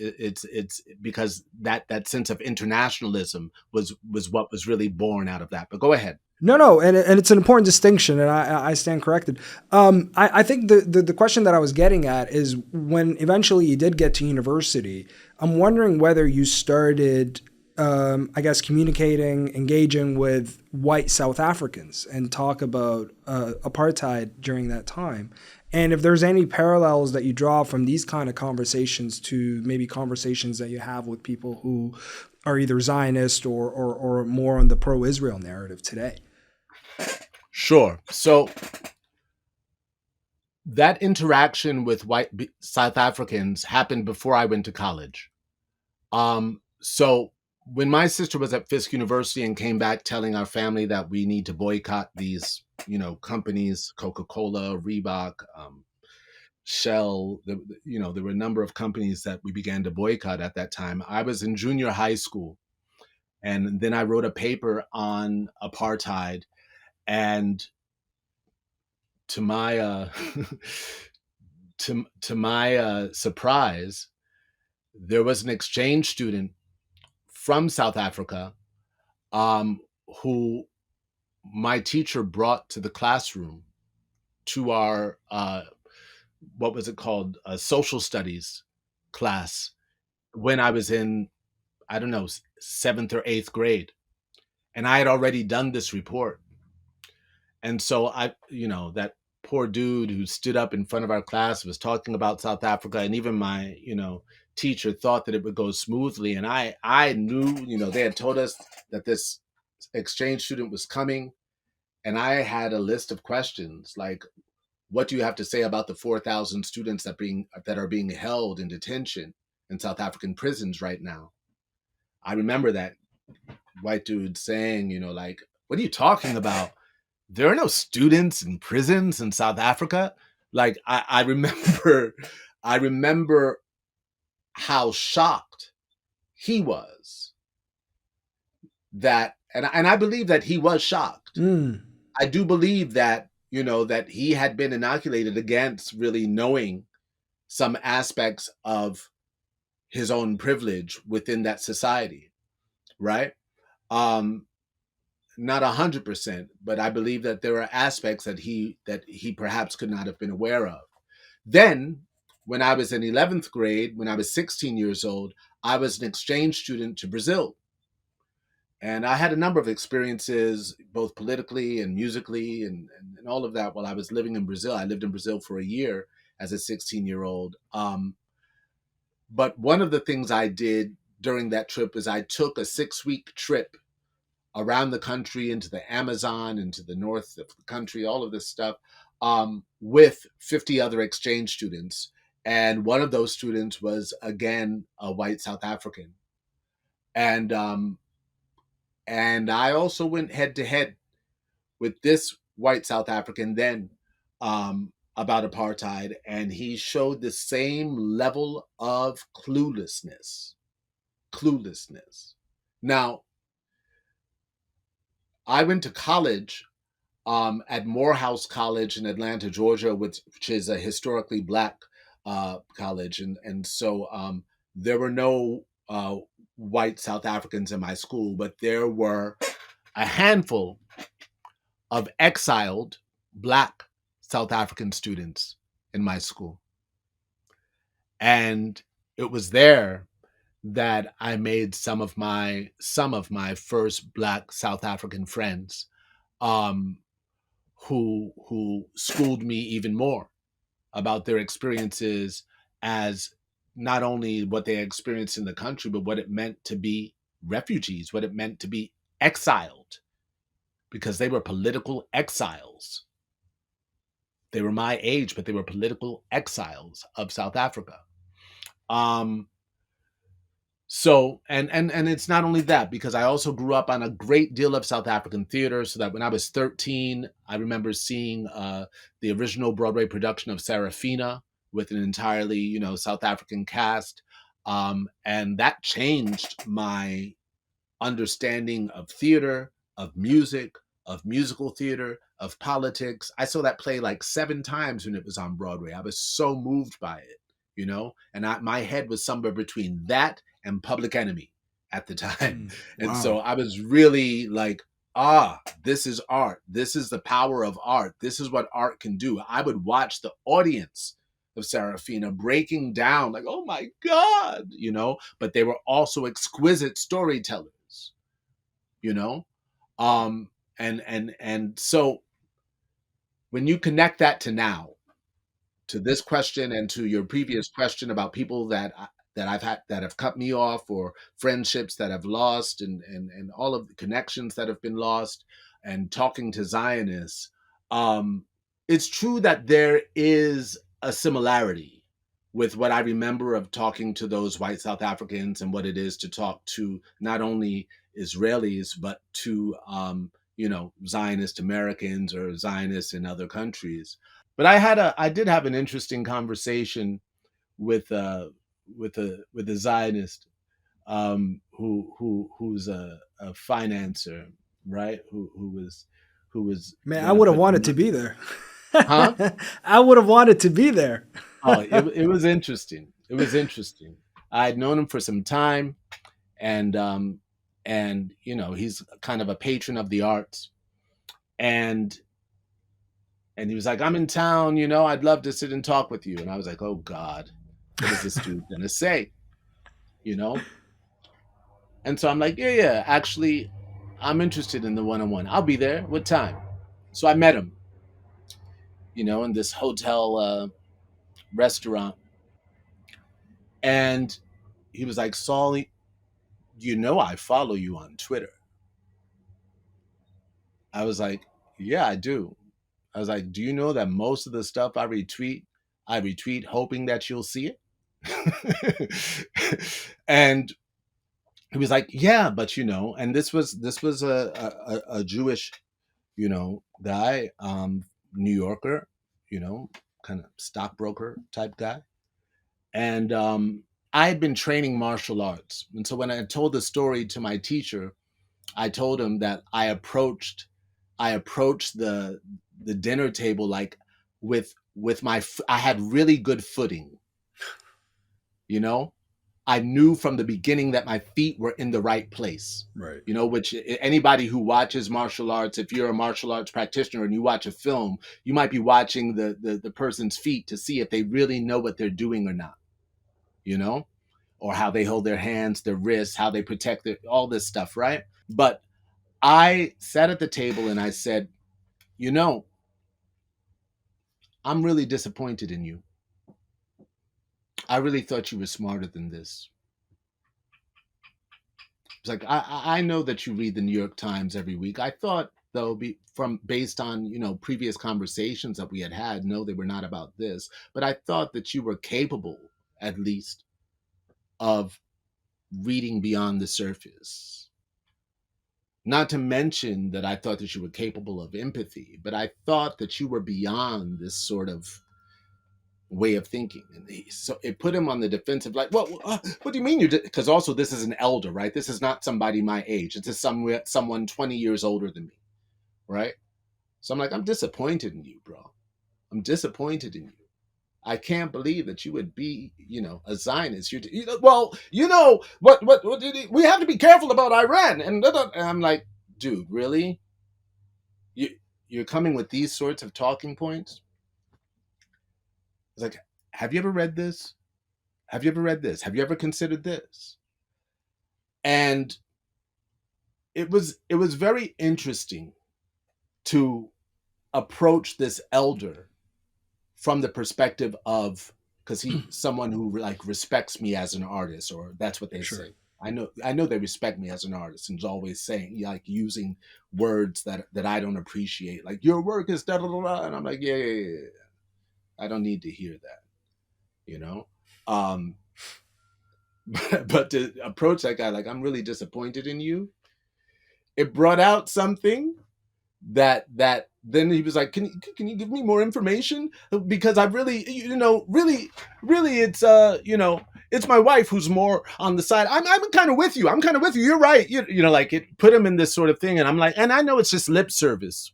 because that sense of internationalism was what was really born out of that. But go ahead. No, and it's an important distinction, and I stand corrected. I think the question that I was getting at is, when eventually you did get to university, I'm wondering whether you started I guess, communicating, engaging with white South Africans and talk about apartheid during that time. And if there's any parallels that you draw from these kind of conversations to maybe conversations that you have with people who are either Zionist or more on the pro-Israel narrative today. Sure. So that interaction with white South Africans happened before I went to college. So when my sister was at Fisk University and came back telling our family that we need to boycott these, companies, Coca-Cola, Reebok, Shell, there were a number of companies that we began to boycott at that time. I was in junior high school, and then I wrote a paper on apartheid, and to my to my surprise, there was an exchange student from South Africa, who my teacher brought to the classroom to our what was it called, social studies class, when I was in, I don't know, 7th or 8th grade, and I had already done this report. And so that poor dude who stood up in front of our class was talking about South Africa, and even my, teacher thought that it would go smoothly. And I knew, they had told us that this exchange student was coming, and I had a list of questions like, what do you have to say about the 4,000 students that are being held in detention in South African prisons right now? I remember that white dude saying, like, what are you talking about? There are no students in prisons in South Africa. Like, I remember how shocked he was that, and I believe that he was shocked. I do believe that, that he had been inoculated against really knowing some aspects of his own privilege within that society, right? Not 100%, but I believe that there are aspects that he perhaps could not have been aware of. Then, when I was in 11th grade, when I was 16 years old, I was an exchange student to Brazil. And I had a number of experiences, both politically and musically and all of that while I was living in Brazil. I lived in Brazil for a year as a 16-year-old. But one of the things I did during that trip is I took a 6-week trip around the country, into the Amazon, into the north of the country, all of this stuff, with 50 other exchange students. And one of those students was, again, a white South African. And I also went head to head with this white South African then about apartheid. And he showed the same level of cluelessness. Now, I went to college at Morehouse College in Atlanta, Georgia, which is a historically Black college. And so there were no white South Africans in my school, but there were a handful of exiled Black South African students in my school. And it was there that I made some of my first Black South African friends, who schooled me even more about their experiences as not only what they experienced in the country, but what it meant to be refugees, what it meant to be exiled, because they were political exiles. They were my age, but they were political exiles of South Africa. So, and it's not only that, because I also grew up on a great deal of South African theater, so that when I was 13, I remember seeing the original Broadway production of Sarafina with an entirely, South African cast. And that changed my understanding of theater, of music, of musical theater, of politics. I saw that play like 7 times when it was on Broadway. I was so moved by it, and my head was somewhere between that and Public Enemy at the time. Wow. And so I was really like, this is art. This is the power of art. This is what art can do. I would watch the audience of Serafina, breaking down like, oh my God, but they were also exquisite storytellers, you know? And so when you connect that to now, to this question and to your previous question about people that I've had that have cut me off, or friendships that I've lost, and all of the connections that have been lost, and talking to Zionists, it's true that there is a similarity with what I remember of talking to those white South Africans, and what it is to talk to not only Israelis but to Zionist Americans or Zionists in other countries. But I did have an interesting conversation with a Zionist, who's a financer, right? Who was Man, I gonna would have put wanted to be there. huh? I would have wanted to be there. Oh, it was interesting. It was interesting. I had known him for some time, and he's kind of a patron of the arts, and he was like, I'm in town, I'd love to sit and talk with you. And I was like, oh God, what is this dude gonna say? You know? And so I'm like, yeah, actually, I'm interested in the one-on-one. I'll be there. What time? So I met him, in this hotel restaurant. And he was like, Saul, I follow you on Twitter. I was like, yeah, I do. I was like, do you know that most of the stuff I retweet hoping that you'll see it? And he was like, yeah, but and this was a Jewish, guy, New Yorker, kind of stockbroker type guy. And I had been training martial arts. And so when I told the story to my teacher, I told him that I approached the dinner table like with I had really good footing, you know? I knew from the beginning that my feet were in the right place. Right. Which anybody who watches martial arts, if you're a martial arts practitioner and you watch a film, you might be watching the person's feet to see if they really know what they're doing or not, or how they hold their hands, their wrists, how they protect all this stuff, right? But I sat at the table and I said, I'm really disappointed in you. I really thought you were smarter than this. It's like, I know that you read the New York Times every week. I thought, though, based on previous conversations that we had, no, they were not about this, but I thought that you were capable, at least, of reading beyond the surface. Not to mention that I thought that you were capable of empathy, but I thought that you were beyond this sort of way of thinking. And so it put him on the defensive, like, well, what do you mean because also this is an elder, right? This is not somebody my age. It's someone 20 years older than me, right? So I'm like, I'm disappointed in you, bro. I'm disappointed in you. I can't believe that you would be, a Zionist. What we have to be careful about Iran. And I'm like, dude, really? You're coming with these sorts of talking points? It's like, have you ever read this? Have you ever read this? Have you ever considered this? And it was very interesting to approach this elder from the perspective of, because he's someone who like respects me as an artist, or that's what they say. I know they respect me as an artist, and is always saying, like, using words that I don't appreciate, like, your work is da da da da, and I'm like, yeah. I don't need to hear that, but to approach that guy like, I'm really disappointed in you, it brought out something that then he was like, can you give me more information, because I really, really it's it's my wife who's more on the side. I'm kind of with you. You're right. Like, it put him in this sort of thing, and I'm like, and I know it's just lip service,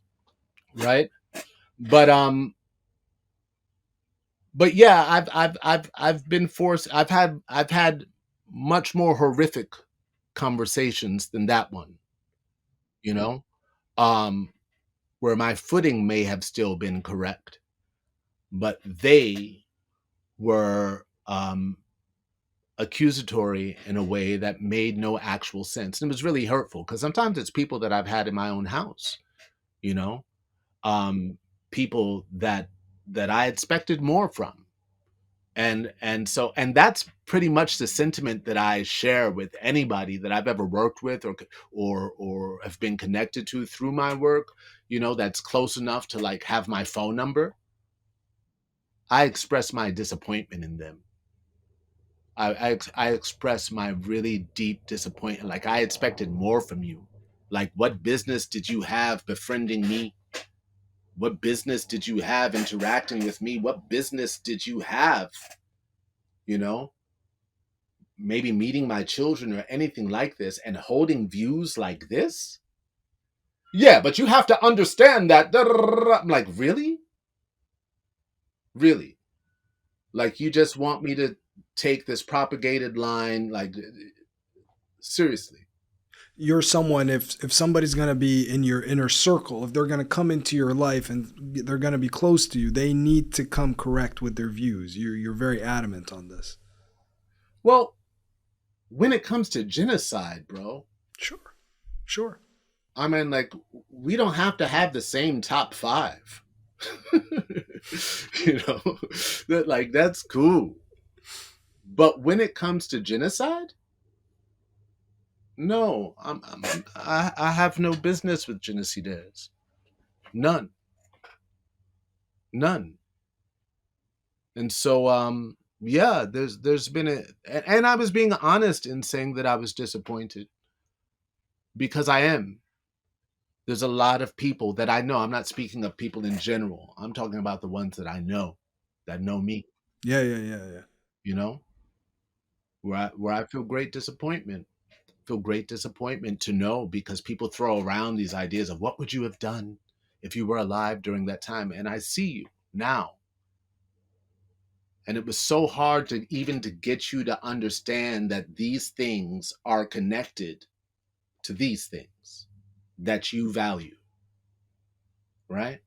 right? But yeah, I've been forced. I've had much more horrific conversations than that one, you know, um, where my footing may have still been correct, but they were accusatory in a way that made no actual sense. And it was really hurtful because sometimes it's people that I've had in my own house, you know, um, people that I expected more from. And that's pretty much the sentiment that I share with anybody that I've ever worked with or have been connected to through my work, that's close enough to like have my phone number. I express my disappointment in them. I express my really deep disappointment. Like, I expected more from you. Like, what business did you have befriending me? What business did you have interacting with me? What business did you have, you know, maybe meeting my children or anything like this and holding views like this? Yeah, but you have to understand that. I'm like, really? Really? Like, you just want me to take this propagated line? Like, seriously? You're someone, if somebody's going to be in your inner circle, if they're going to come into your life and they're going to be close to you, they need to come correct with their views. You're very adamant on this. Well, when it comes to genocide, bro. Sure. I mean, like, we don't have to have the same top five. That's cool. But when it comes to genocide, no, I have no business with genocidaires. None. And so, yeah, there's been and I was being honest in saying that I was disappointed, because I am. There's a lot of people that I know. I'm not speaking of people in general. I'm talking about the ones that I know, that know me. Yeah. You know, where I feel great disappointment. Feel great disappointment to know, because people throw around these ideas of what would you have done if you were alive during that time, and I see you now. And it was so hard to get you to understand that these things are connected to these things that you value, right?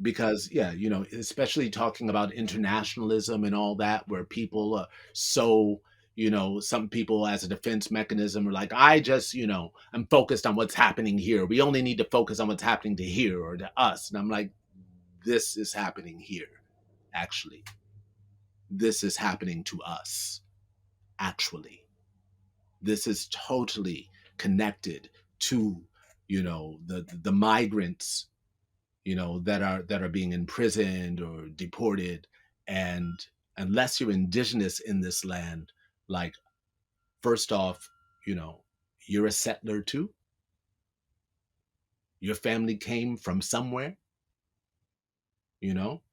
Because, yeah, especially talking about internationalism and all that, where people are so, some people as a defense mechanism are like, I just, I'm focused on what's happening here. We only need to focus on what's happening to here or to us. And I'm like, this is happening here, actually. This is happening to us, actually. This is totally connected to, the migrants, that are being imprisoned or deported. And unless you're indigenous in this land, like, first off, you're a settler too. Your family came from somewhere, you know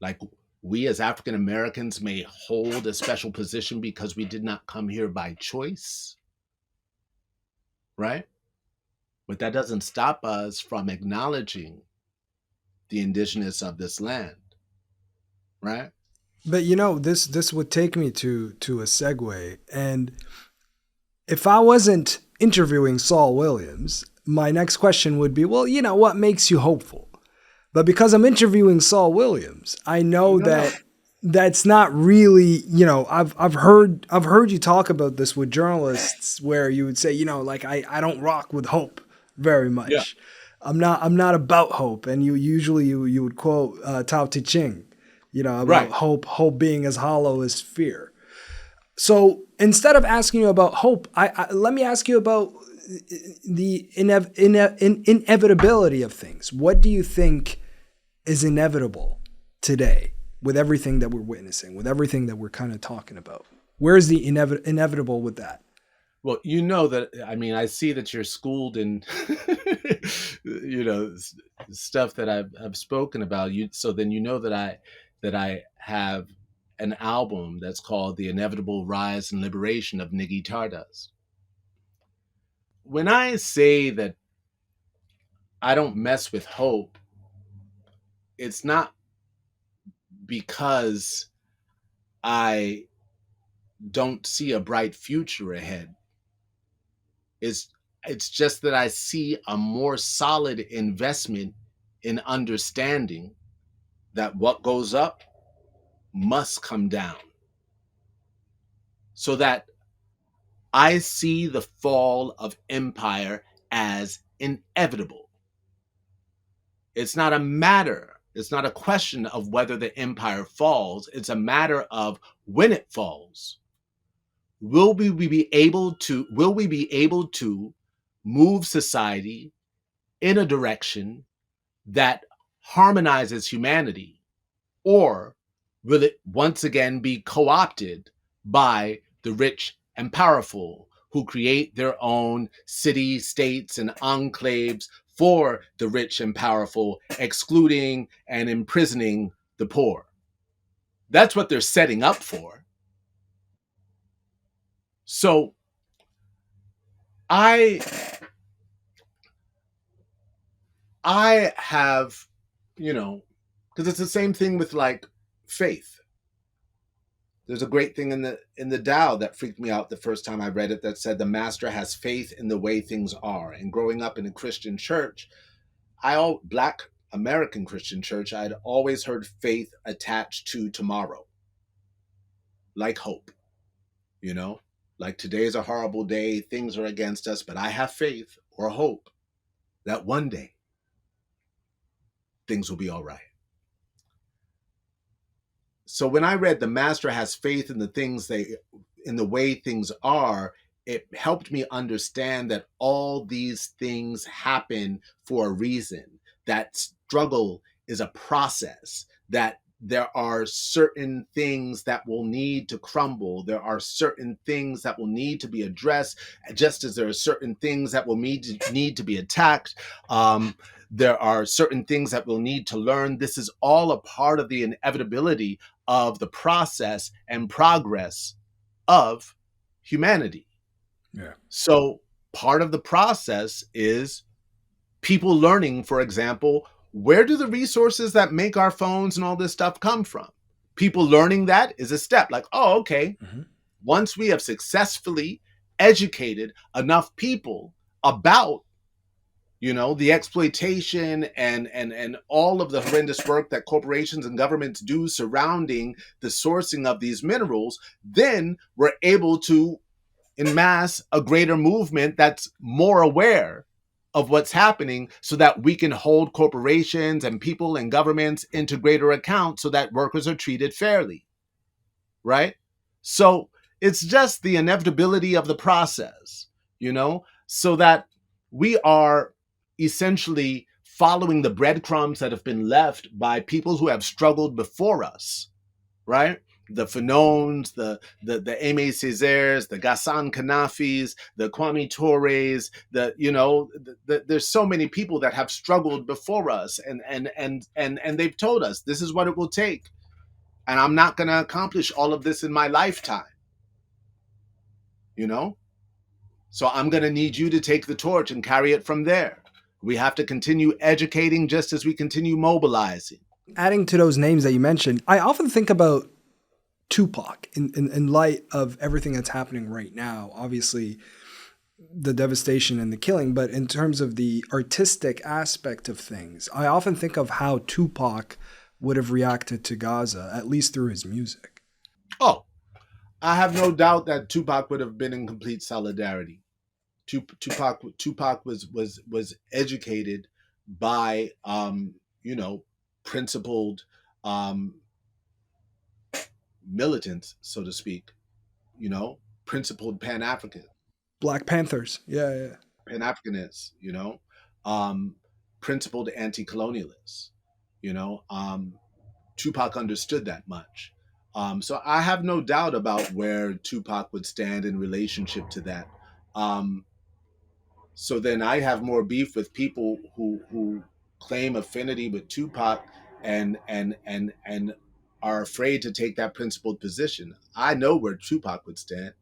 like, we as African Americans may hold a special position because we did not come here by choice, right? But that doesn't stop us from acknowledging the indigenous of this land, right? But this would take me to a segue. And if I wasn't interviewing Saul Williams, my next question would be, well, what makes you hopeful? But because I'm interviewing Saul Williams, I know that that's not really, I've heard you talk about this with journalists where you would say, like, I don't rock with hope very much. Yeah. I'm not about hope. And you usually you would quote Tao Te Ching, about Right. hope being as hollow as fear. So instead of asking you about hope, let me ask you about the inevitability of things. What do you think is inevitable today with everything that we're witnessing, with everything that we're kind of talking about? Where is the inevitable with that? Well, that, I mean, I see that you're schooled in, stuff that I've spoken about. So then that I have an album that's called "The Inevitable Rise and Liberation of Niggy Tardust." When I say that I don't mess with hope, it's not because I don't see a bright future ahead. It's just that I see a more solid investment in understanding that what goes up must come down, so that I see the fall of empire as inevitable. It's not a question of whether the empire falls. It's a matter of when it falls. Will we be able to move society in a direction that harmonizes humanity, or will it once again be co-opted by the rich and powerful who create their own city, states, and enclaves for the rich and powerful, excluding and imprisoning the poor? That's what they're setting up for. So I have, because it's the same thing with like faith. There's a great thing in the Tao that freaked me out the first time I read it, that said the master has faith in the way things are. And growing up in a Christian church, Black American Christian church, I'd always heard faith attached to tomorrow, like hope. Like today's a horrible day, things are against us, but I have faith or hope that one day things will be all right. So when I read the master has faith in the way things are, it helped me understand that all these things happen for a reason, that struggle is a process, that there are certain things that will need to crumble. There are certain things that will need to be addressed, just as there are certain things that will need to be attacked. There are certain things that we'll need to learn. This is all a part of the inevitability of the process and progress of humanity. Yeah. So part of the process is people learning, for example, where do the resources that make our phones and all this stuff come from? People learning that is a step. Like, oh, okay. Mm-hmm. Once we have successfully educated enough people about, the exploitation and all of the horrendous work that corporations and governments do surrounding the sourcing of these minerals, then we're able to amass a greater movement that's more aware of what's happening, so that we can hold corporations and people and governments into greater account, so that workers are treated fairly, right? So it's just the inevitability of the process, so that we are essentially following the breadcrumbs that have been left by people who have struggled before us, right? The Fanons, the Aimé Césaires, the Ghassan Kanafis, the Kwame Torres, there's so many people that have struggled before us, and they've told us this is what it will take, and I'm not going to accomplish all of this in my lifetime, So I'm going to need you to take the torch and carry it from there. We have to continue educating just as we continue mobilizing. Adding to those names that you mentioned, I often think about Tupac in light of everything that's happening right now. Obviously, the devastation and the killing, but in terms of the artistic aspect of things, I often think of how Tupac would have reacted to Gaza, at least through his music. Oh, I have no doubt that Tupac would have been in complete solidarity. Tupac was educated by principled militants, so to speak, principled Pan-African. Black Panthers, yeah. Pan-Africanists, principled anti-colonialists, Tupac understood that much. So I have no doubt about where Tupac would stand in relationship to that. So then I have more beef with people who claim affinity with Tupac and are afraid to take that principled position. I know where Tupac would stand.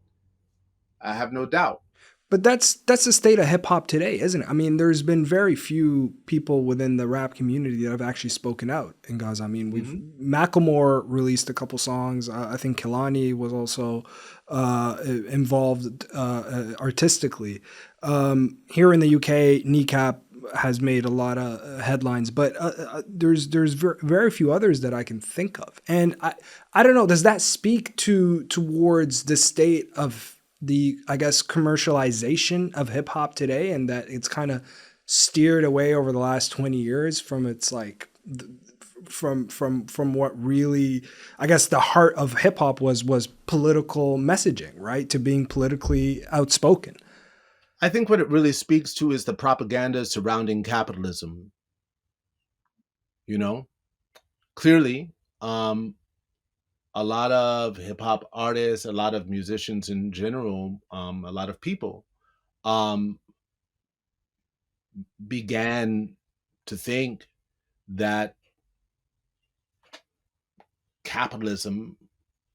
I have no doubt. But that's the state of hip hop today, isn't it? I mean, there's been very few people within the rap community that have actually spoken out in Gaza. I mean, Macklemore released a couple songs. I think Kehlani was also involved artistically. Here in the UK, Kneecap has made a lot of headlines, but there's very few others that I can think of. And I don't know, does that speak towards the state of the, I guess, commercialization of hip hop today, and that it's kind of steered away over the last 20 years from its like from what really, I guess, the heart of hip hop was political messaging, right? To being politically outspoken. I think what it really speaks to is the propaganda surrounding capitalism. You know, clearly, a lot of hip hop artists, a lot of musicians in general, a lot of people um, began to think that capitalism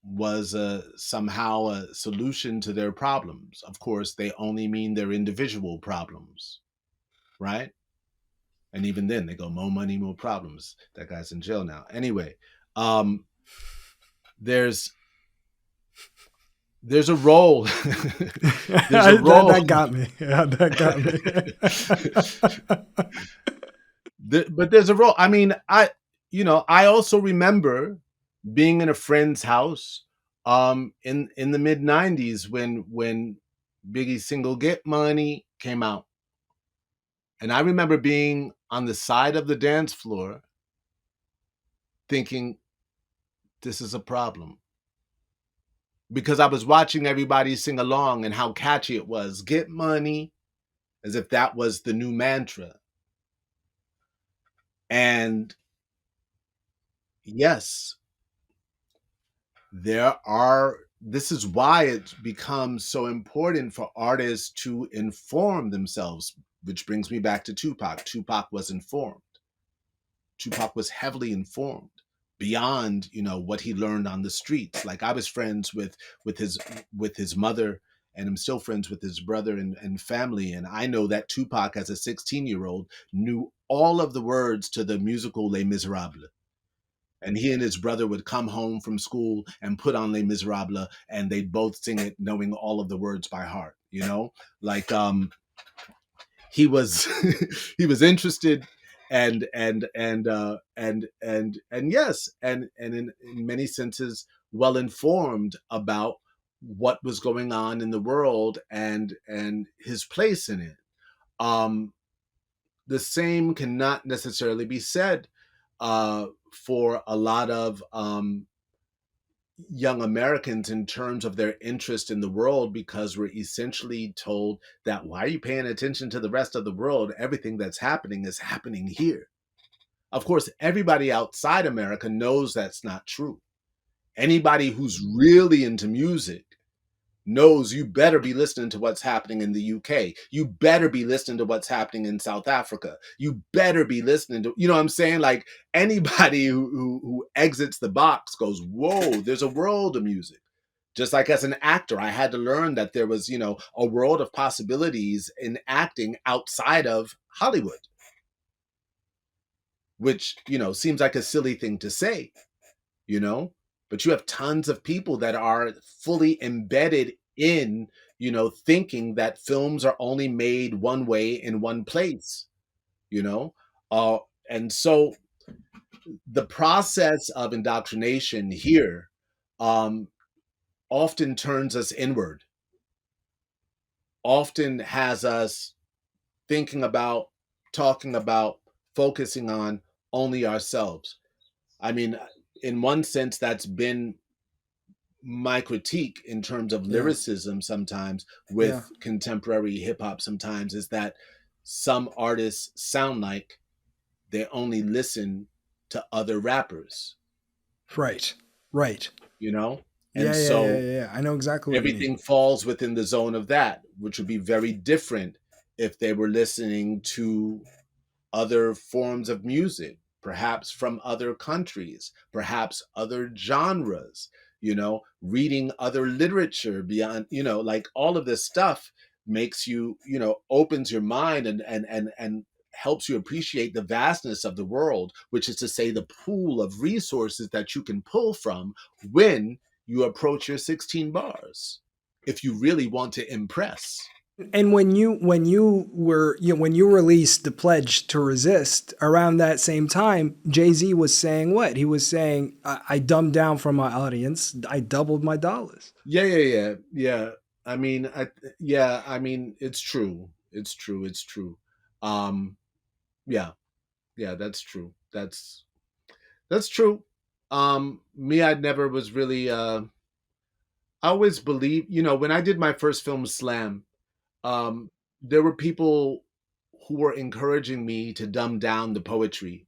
was somehow a solution to their problems. Of course, they only mean their individual problems, right? And even then, they go, more money, more problems. That guy's in jail now. Anyway, um, there's there's a role. There's a role. That got me. Yeah, that got me. But there's a role. I mean, I also remember being in a friend's house in the mid 90s when Biggie's single Get Money came out. And I remember being on the side of the dance floor thinking, this is a problem. Because I was watching everybody sing along and how catchy it was. Get money, as if that was the new mantra. And yes, this is why it becomes so important for artists to inform themselves, which brings me back to Tupac. Tupac was informed. Tupac was heavily informed beyond, what he learned on the streets. Like I was friends with his mother, and I'm still friends with his brother and family. And I know that Tupac, as a 16-year-old, knew all of the words to the musical Les Miserables. And he and his brother would come home from school and put on Les Miserables, and they'd both sing it knowing all of the words by heart, like he was he was interested and yes, and in many senses well informed about what was going on in the world and his place in it. The same cannot necessarily be said for a lot of young Americans in terms of their interest in the world, because we're essentially told that, why are you paying attention to the rest of the world? Everything that's happening is happening here. Of course, everybody outside America knows that's not true. Anybody who's really into music knows you better be listening to what's happening in the UK. You better be listening to what's happening in South Africa. You better be listening to, what I'm saying? Like anybody who exits the box goes, whoa, there's a world of music. Just like as an actor, I had to learn that there was, a world of possibilities in acting outside of Hollywood, which, seems like a silly thing to say, but you have tons of people that are fully embedded in, thinking that films are only made one way in one place, and so the process of indoctrination here often turns us inward, often has us thinking about, talking about, focusing on only ourselves. I mean, in one sense, that's been my critique in terms of lyricism sometimes with contemporary hip hop sometimes, is that some artists sound like they only listen to other rappers. Right. And so I know exactly what everything you mean. falls within the zone of that, which would be very different if they were listening to other forms of music, perhaps from other countries, perhaps other genres, reading other literature beyond, like all of this stuff makes you, opens your mind and helps you appreciate the vastness of the world, which is to say the pool of resources that you can pull from when you approach your 16 bars, if you really want to impress. And when you released the pledge to resist around that same time, Jay-Z was saying what? He was saying, I dumbed down for my audience. I doubled my dollars. Yeah. I mean, yeah, I mean, it's true. It's true. Um, yeah, yeah, that's true. That's true. Me, I never was really, I always believed, when I did my first film, Slam, um, there were people who were encouraging me to dumb down the poetry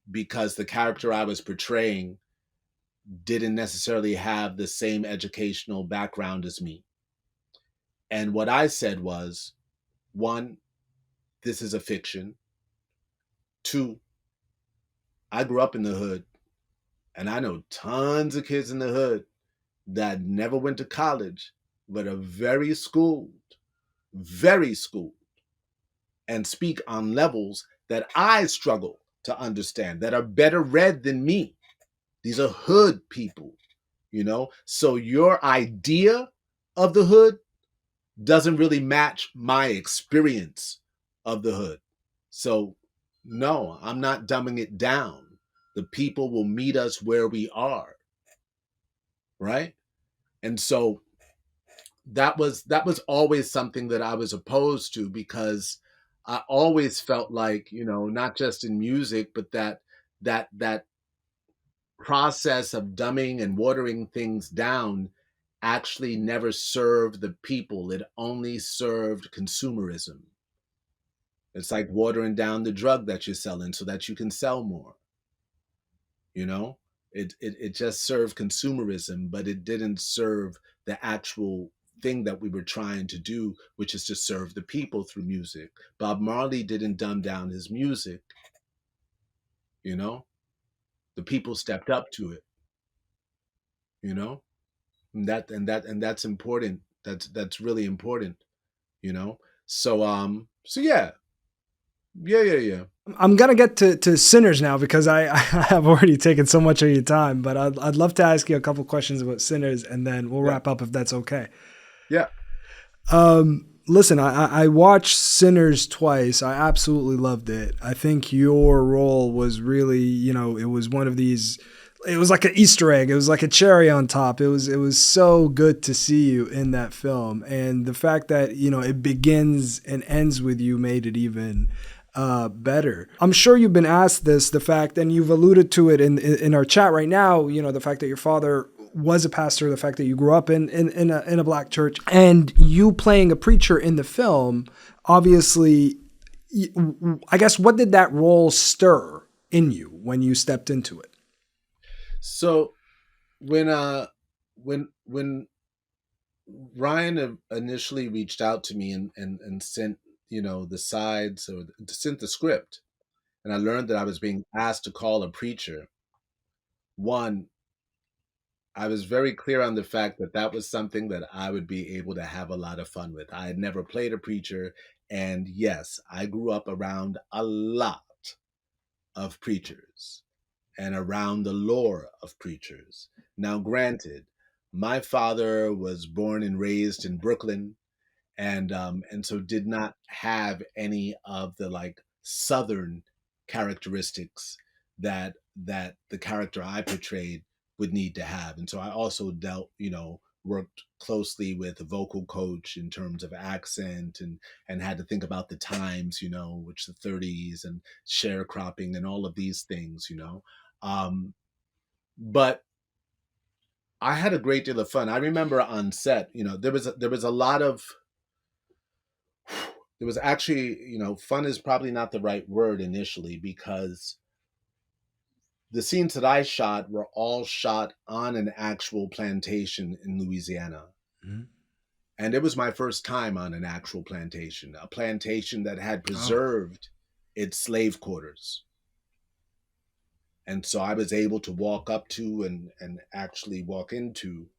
because the character I was portraying didn't necessarily have the same educational background as me. And what I said was, one, this is a fiction. Two, I grew up in the hood and I know tons of kids in the hood that never went to college, but are very schooled, and speak on levels that I struggle to understand, that are better read than me. These are hood people, So your idea of the hood doesn't really match my experience of the hood. So, no, I'm not dumbing it down. The people will meet us where we are, right? And so that was always something that I was opposed to, because I always felt like, not just in music, but that process of dumbing and watering things down actually never served the people. It only served consumerism. It's like watering down the drug that you're selling so that you can sell more. You know, it just served consumerism, but it didn't serve the actual thing that we were trying to do, which is to serve the people through music. Bob Marley didn't dumb down his music. You know, the people stepped up to it. You know, and that's important. That's really important. You know, so yeah. I'm gonna get to Sinners now because I have already taken so much of your time, but I'd love to ask you a couple questions about Sinners, and then we'll Yeah, wrap up if that's okay. yeah. Listen, I watched Sinners twice. I absolutely loved it. I think your role was really, it was one of these. It was like an Easter egg. It was like a cherry on top. It was so good to see you in that film, and the fact that it begins and ends with you made it even better. I'm sure you've been asked this, the fact, and you've alluded to it in our chat right now. The fact that your father was a pastor, the fact that you grew up in a black church, and you playing a preacher in the film. Obviously, I guess, what did that role stir in you when you stepped into it? So when Ryan initially reached out to me and sent the sides, or sent the script, and I learned that I was being asked to call a preacher. One, I was very clear on the fact that that was something that I would be able to have a lot of fun with. I had never played a preacher, and yes, I grew up around a lot of preachers and around the lore of preachers. Now, granted, my father was born and raised in Brooklyn, and so did not have any of the like Southern characteristics that the character I portrayed would need to have. And so I also worked closely with a vocal coach in terms of accent, and had to think about the times, which the 30s and sharecropping and all of these things. Um, but I had a great deal of fun. I remember on set, there was a lot of there was actually, fun is probably not the right word initially, because the scenes that I shot were all shot on an actual plantation in Louisiana. Mhm. And it was my first time on an actual plantation, a plantation that had Oh, preserved its slave quarters. And so I was able to walk up to and actually walk into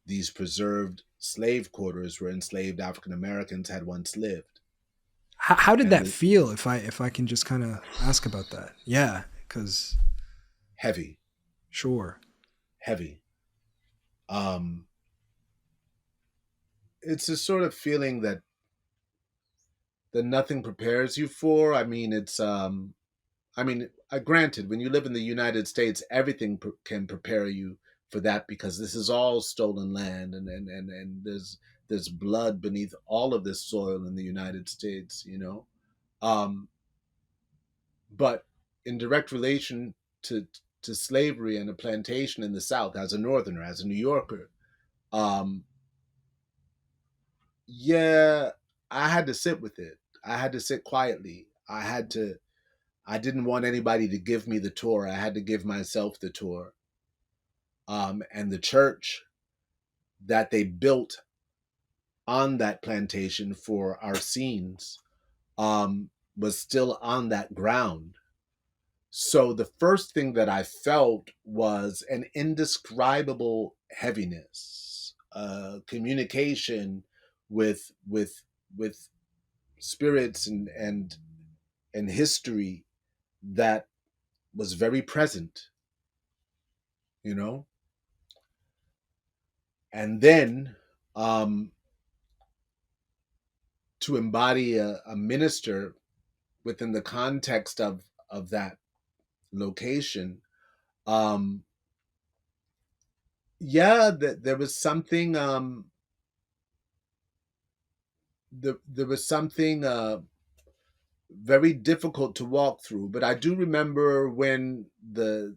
these preserved slave quarters where enslaved African Americans had once lived. how did that And feel? If I can just kind of ask about that. Yeah, because heavy, sure. heavy. Um, it's a sort of feeling that nothing prepares you for. I mean, granted, when you live in the United States, everything can prepare you for that, because this is all stolen land, and there's blood beneath all of this soil in the United States, you know. Um, but in direct relation to to slavery and a plantation in the South, as a Northerner, as a New Yorker, um, yeah, I had to sit with it. I had to sit quietly. I didn't want anybody to give me the tour. I had to give myself the tour. And the church that they built on that plantation for our scenes was still on that ground. So the first thing that I felt was an indescribable heaviness, communication with spirits and history that was very present, you know. And then to embody a minister within the context of that location, um, yeah, there was something. There was something very difficult to walk through. But I do remember when the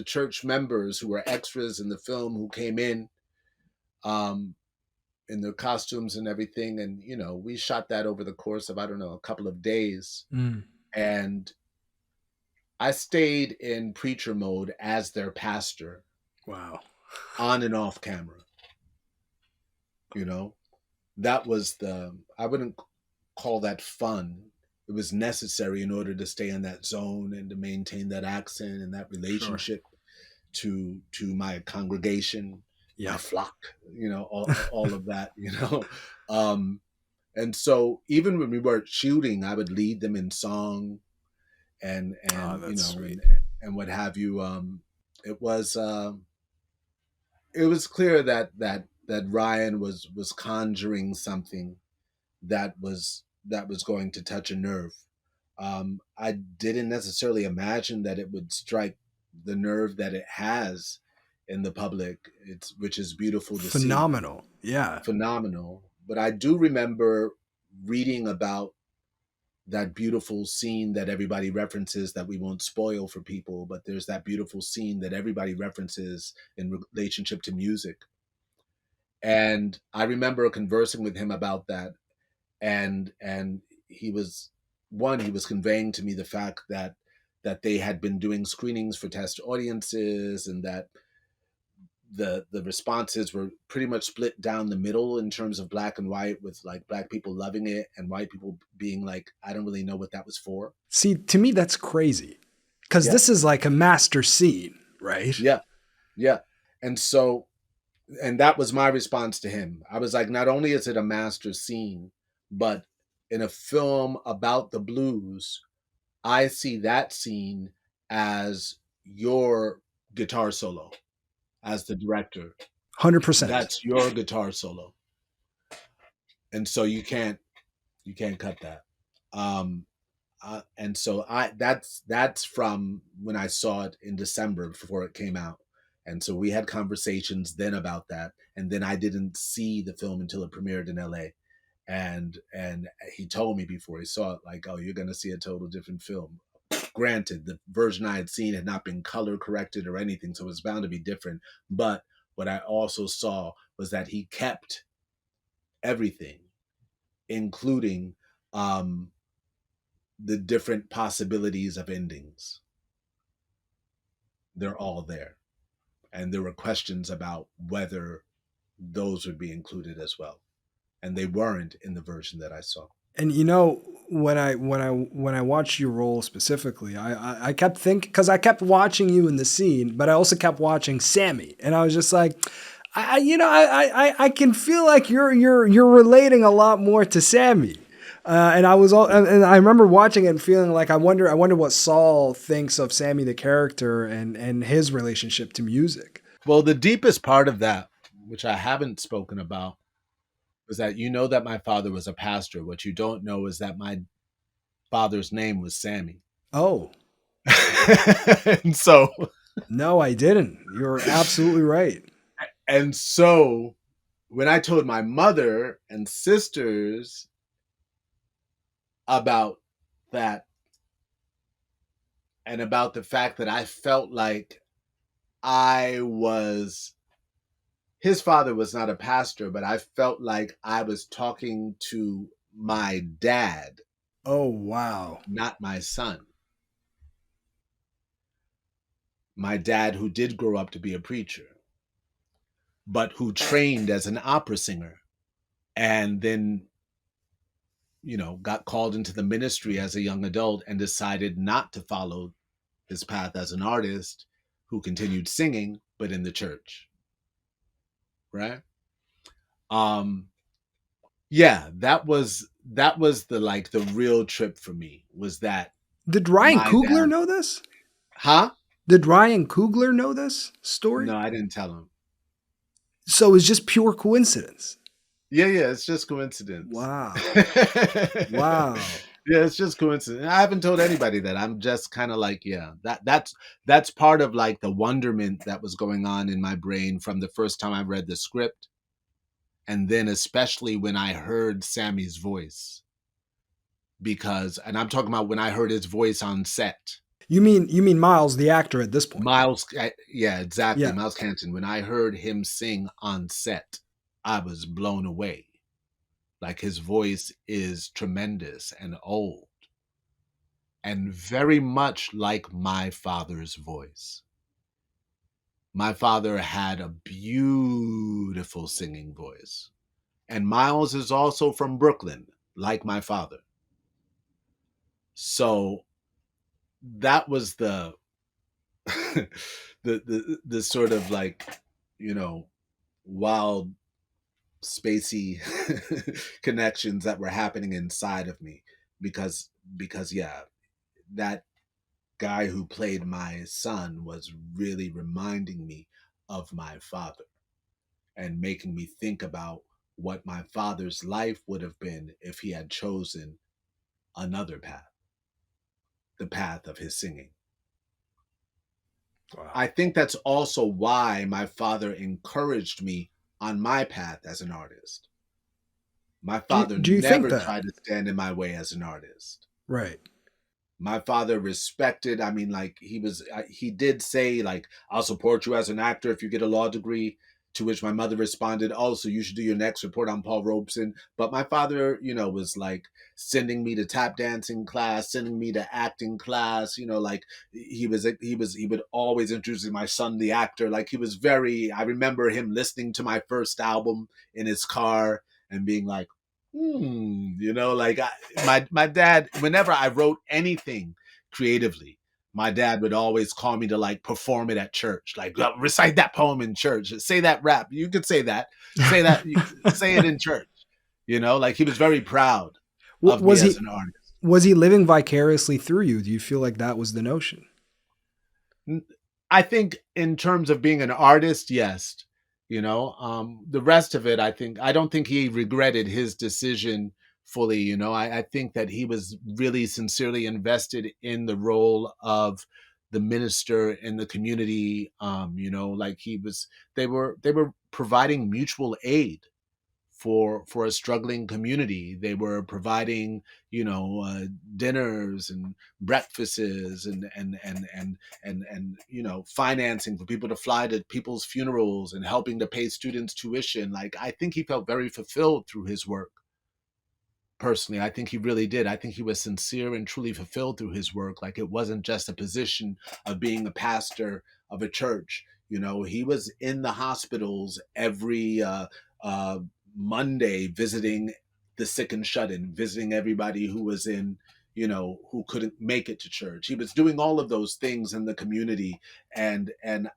church members who were extras in the film, who came um, in their costumes and everything, and you know, we shot that over the course of, I don't know, a couple of days, and I stayed in preacher mode as their pastor. Wow. On and off camera. You know, that was I wouldn't call that fun. It was necessary in order to stay in that zone and to maintain that accent and that relationship to my congregation, my flock, you know, all of that, you know. And so even when we weren't shooting, I would lead them in song and you know, and what have you. It was clear that Ryan was conjuring something that was going to touch a nerve. I didn't necessarily imagine that it would strike the nerve that it has in the public. Which is beautiful to see. Phenomenal. Yeah. Phenomenal. But I do remember reading about that beautiful scene that everybody references, that we won't spoil for people, but there's that beautiful scene that everybody references in relationship to music. And I remember conversing with him about that, and he was conveying to me the fact that they had been doing screenings for test audiences, and that the responses were pretty much split down the middle in terms of black and white, with like black people loving it and white people being like, I don't really know what that was for. See, to me, that's crazy, because this is like a master scene, right? Yeah. And so, and that was my response to him. I was like, not only is it a master scene, but in a film about the blues, I see that scene as your guitar solo. As the director, 100%. that's your guitar solo, and so you can't cut that. And so that's from when I saw it in December before it came out, and so we had conversations then about that, and then I didn't see the film until it premiered in LA, and he told me before he saw it, like, oh, you're gonna see a total different film. Granted, the version I had seen had not been color corrected or anything, so it was bound to be different. But what I also saw was that he kept everything, including the different possibilities of endings. They're all there. And there were questions about whether those would be included as well. And they weren't in the version that I saw. And you know, when I watched your role specifically, I kept thinking, because I kept watching you in the scene, but I also kept watching Sammy, and I was just like, I can feel like you're relating a lot more to Sammy, and I remember watching it and feeling like I wonder what Saul thinks of Sammy the character and his relationship to music. Well, the deepest part of that, which I haven't spoken about, was that you know that my father was a pastor. What you don't know is that my father's name was Sammy. Oh, and so no, I didn't. You're absolutely right. and so when I told my mother and sisters about that and about the fact that I felt like I was his father was not a pastor, but I felt like I was talking to my dad, Oh, wow. not my son. My dad, who did grow up to be a preacher, but who trained as an opera singer and then, got called into the ministry as a young adult and decided not to follow his path as an artist, who continued singing, but in the church. Right? Um, yeah, that was the real trip for me was that Did Ryan my Coogler dad, know this? huh? Did Ryan Coogler know this No, story? I didn't tell him. So it's just pure coincidence. Yeah, it's just coincidence. Wow. Yeah, Wow. it's just coincidence. I haven't told anybody that. I'm just kind of like, yeah, that's part of like the wonderment that was going on in my brain from the first time I read the script, and then especially when I heard Sammy's voice, and I'm talking about when I heard his voice on set. You mean Miles, the actor at this point? Yeah, exactly. Yeah. Miles Canton. When I heard him sing on set, I was blown away. Like his voice is tremendous and old and very much like my father's voice. My father had a beautiful singing voice. And Miles is also from Brooklyn, like my father. So that was the the sort of like, you know, wild spacey connections that were happening inside of me because yeah, that guy who played my son was really reminding me of my father and making me think about what my father's life would have been if he had chosen another path, the path of his singing. Wow. I think that's also why my father encouraged me on my path as an artist. My father Do you think never that? tried to stand in my way as an artist. Right. My father respected, I mean, like he did say like, I'll support you as an actor if you get a law degree, to which my mother responded, oh, so you should do your next report on Paul Robeson. But my father, was like sending me to tap dancing class, sending me to acting class, like he would always introduce my son the actor. Like he was very, I remember him listening to my first album in his car and being like, like my dad, whenever I wrote anything creatively, my dad would always call me to like perform it at church, like recite that poem in church, say that rap, you could say that, say it in church, like he was very proud of me Was as he an artist. was he living vicariously through you? Do you feel like that was the notion? I think in terms of being an artist, yes. The rest of it, I don't think he regretted his decision fully. I think that he was really sincerely invested in the role of the minister in the community. Like they were providing mutual aid for a struggling community. They were providing, dinners and breakfasts and financing for people to fly to people's funerals and helping to pay students tuition. Like I think he felt very fulfilled through his work. Personally, I think he really did. I think he was sincere and truly fulfilled through his work. Like it wasn't just a position of being a pastor of a church. He was in the hospitals every uh, Monday visiting the sick and shut in, visiting everybody who was in, who couldn't make it to church. He was doing all of those things in the community, and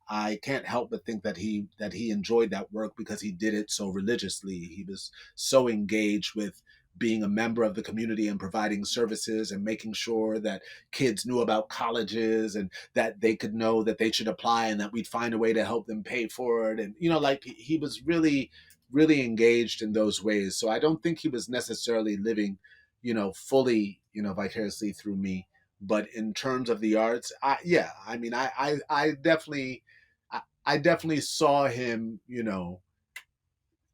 I can't help but think that he enjoyed that work because he did it so religiously. He was so engaged with being a member of the community and providing services and making sure that kids knew about colleges and that they could know that they should apply and that we'd find a way to help them pay for it. And, like he was really, really engaged in those ways. So I don't think he was necessarily living, fully, vicariously through me. But in terms of the arts, I mean, I definitely saw him,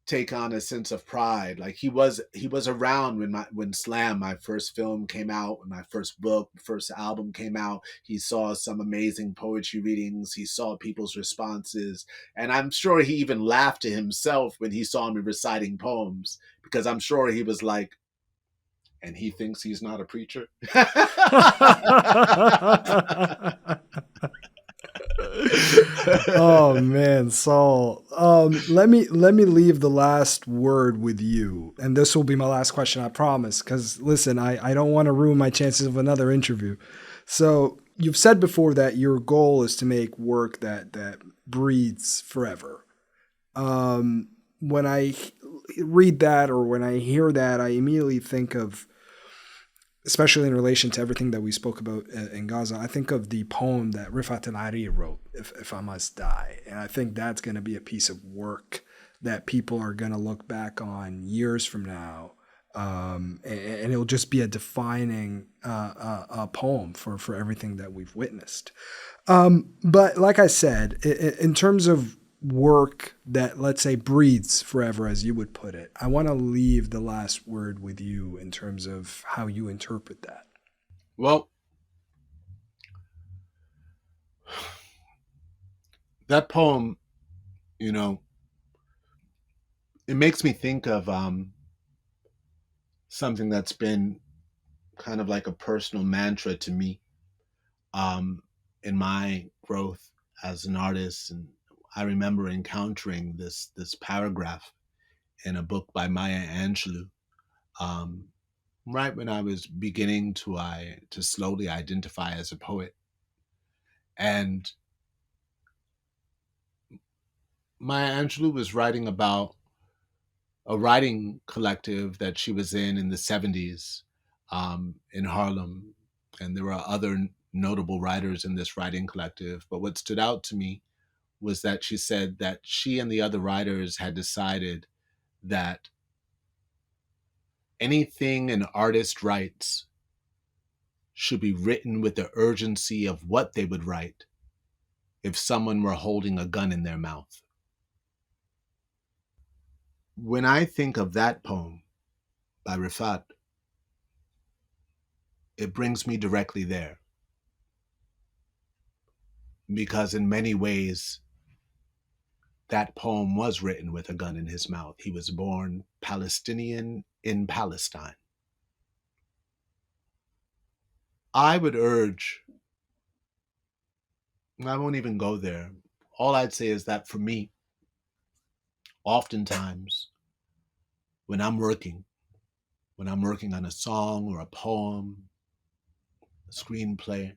take on a sense of pride. Like he was around when Slam, my first film, came out, when my first book, first album came out. He saw some amazing poetry readings. He saw people's responses, and I'm sure he even laughed to himself when he saw me reciting poems, because I'm sure he was like, and he thinks he's not a preacher. Oh man, Saul. Let me leave the last word with you, and this will be my last question, I promise. Because listen, I don't want to ruin my chances of another interview. So you've said before that your goal is to make work that breathes forever. When I read that, or when I hear that, I immediately think of, especially in relation to everything that we spoke about in Gaza, I think of the poem that Rifat al-Ari wrote, if I Must Die. And I think that's going to be a piece of work that people are going to look back on years from now. And it'll just be a defining poem for everything that we've witnessed. But like I said, in terms of work that, let's say, breathes forever, as you would put it, I want to leave the last word with you in terms of how you interpret that. Well, that poem, you know, it makes me think of something that's been kind of like a personal mantra to me, in my growth as an artist. And I remember encountering this paragraph in a book by Maya Angelou, um, right when I was beginning to slowly identify as a poet. And Maya Angelou was writing about a writing collective that she was in the 70s, in Harlem. And there were other notable writers in this writing collective. But what stood out to me was that she said that she and the other writers had decided that anything an artist writes should be written with the urgency of what they would write if someone were holding a gun in their mouth. When I think of that poem by Rifat, it brings me directly there. Because in many ways, that poem was written with a gun in his mouth. He was born Palestinian in Palestine. I would urge, I won't even go there. All I'd say is that for me, oftentimes, when I'm working on a song or a poem, a screenplay,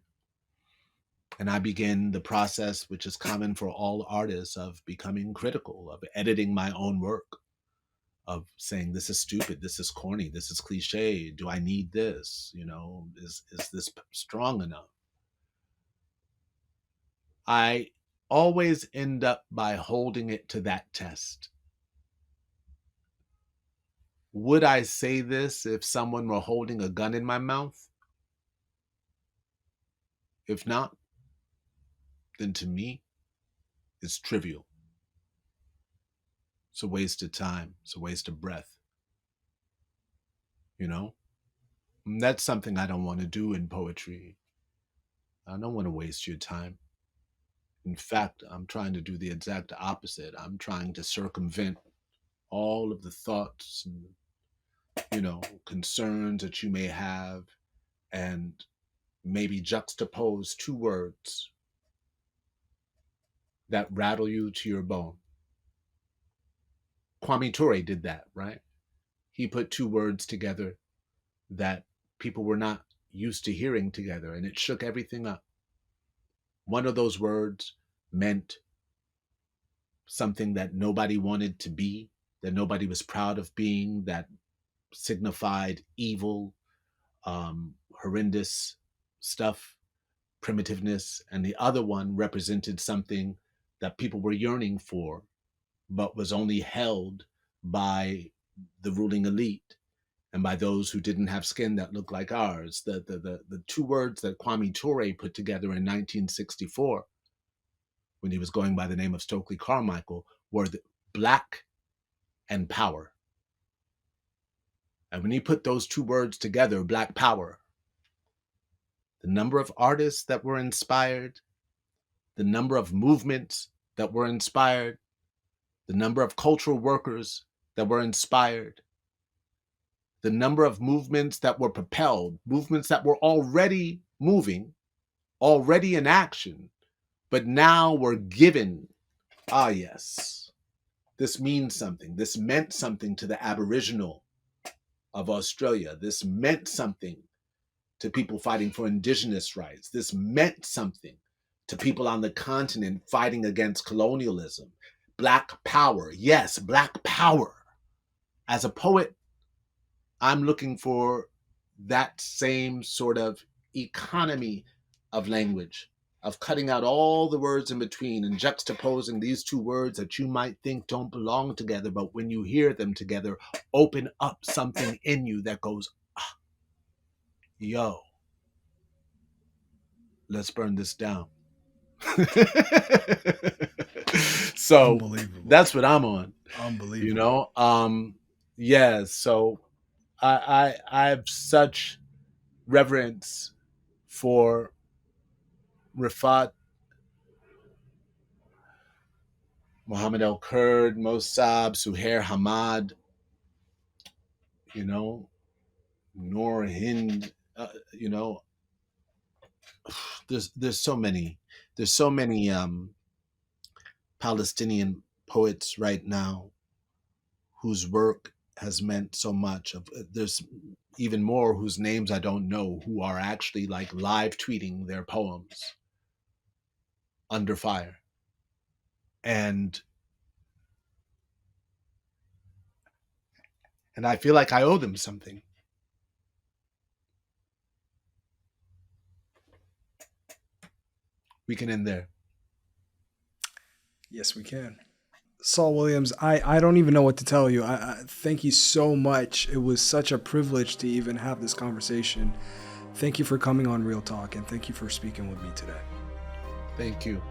and I begin the process, which is common for all artists, of becoming critical, of editing my own work, of saying, this is stupid, this is corny, this is cliche, do I need this? Is this strong enough? I always end up by holding it to that test. Would I say this if someone were holding a gun in my mouth? If not, then to me, it's trivial. It's a waste of time. It's a waste of breath. And that's something I don't want to do in poetry. I don't want to waste your time. In fact, I'm trying to do the exact opposite. I'm trying to circumvent all of the thoughts and, concerns that you may have, and maybe juxtapose two words that rattle you to your bone. Kwame Ture did that, right? He put two words together that people were not used to hearing together, and it shook everything up. One of those words meant something that nobody wanted to be, that nobody was proud of being, that signified evil, horrendous stuff, primitiveness. And the other one represented something that people were yearning for, but was only held by the ruling elite and by those who didn't have skin that looked like ours. The two words that Kwame Ture put together in 1964, when he was going by the name of Stokely Carmichael, were black and power. And when he put those two words together, black power, the number of artists that were inspired, the number of movements that were inspired, the number of cultural workers that were inspired, the number of movements that were propelled, movements that were already moving, already in action, but now were given, yes, this means something. This meant something to the Aboriginal of Australia. This meant something to people fighting for indigenous rights. This meant something to people on the continent fighting against colonialism. Black power. Yes, black power. As a poet, I'm looking for that same sort of economy of language, of cutting out all the words in between and juxtaposing these two words that you might think don't belong together, but when you hear them together, open up something in you that goes, yo, let's burn this down. So that's what I'm on. Unbelievable. Yeah, so I have such reverence for Rifat, Mohammed El-Kurd, Mossab, Suhair Hamad, Noor Hind, there's so many Palestinian poets right now whose work has meant so much. There's even more whose names I don't know, who are actually like live tweeting their poems under fire. And I feel like I owe them something. We can end there. Yes, we can. Saul Williams, I don't even know what to tell you. I thank you so much. It was such a privilege to even have this conversation. Thank you for coming on Real Talk, and thank you for speaking with me today. Thank you.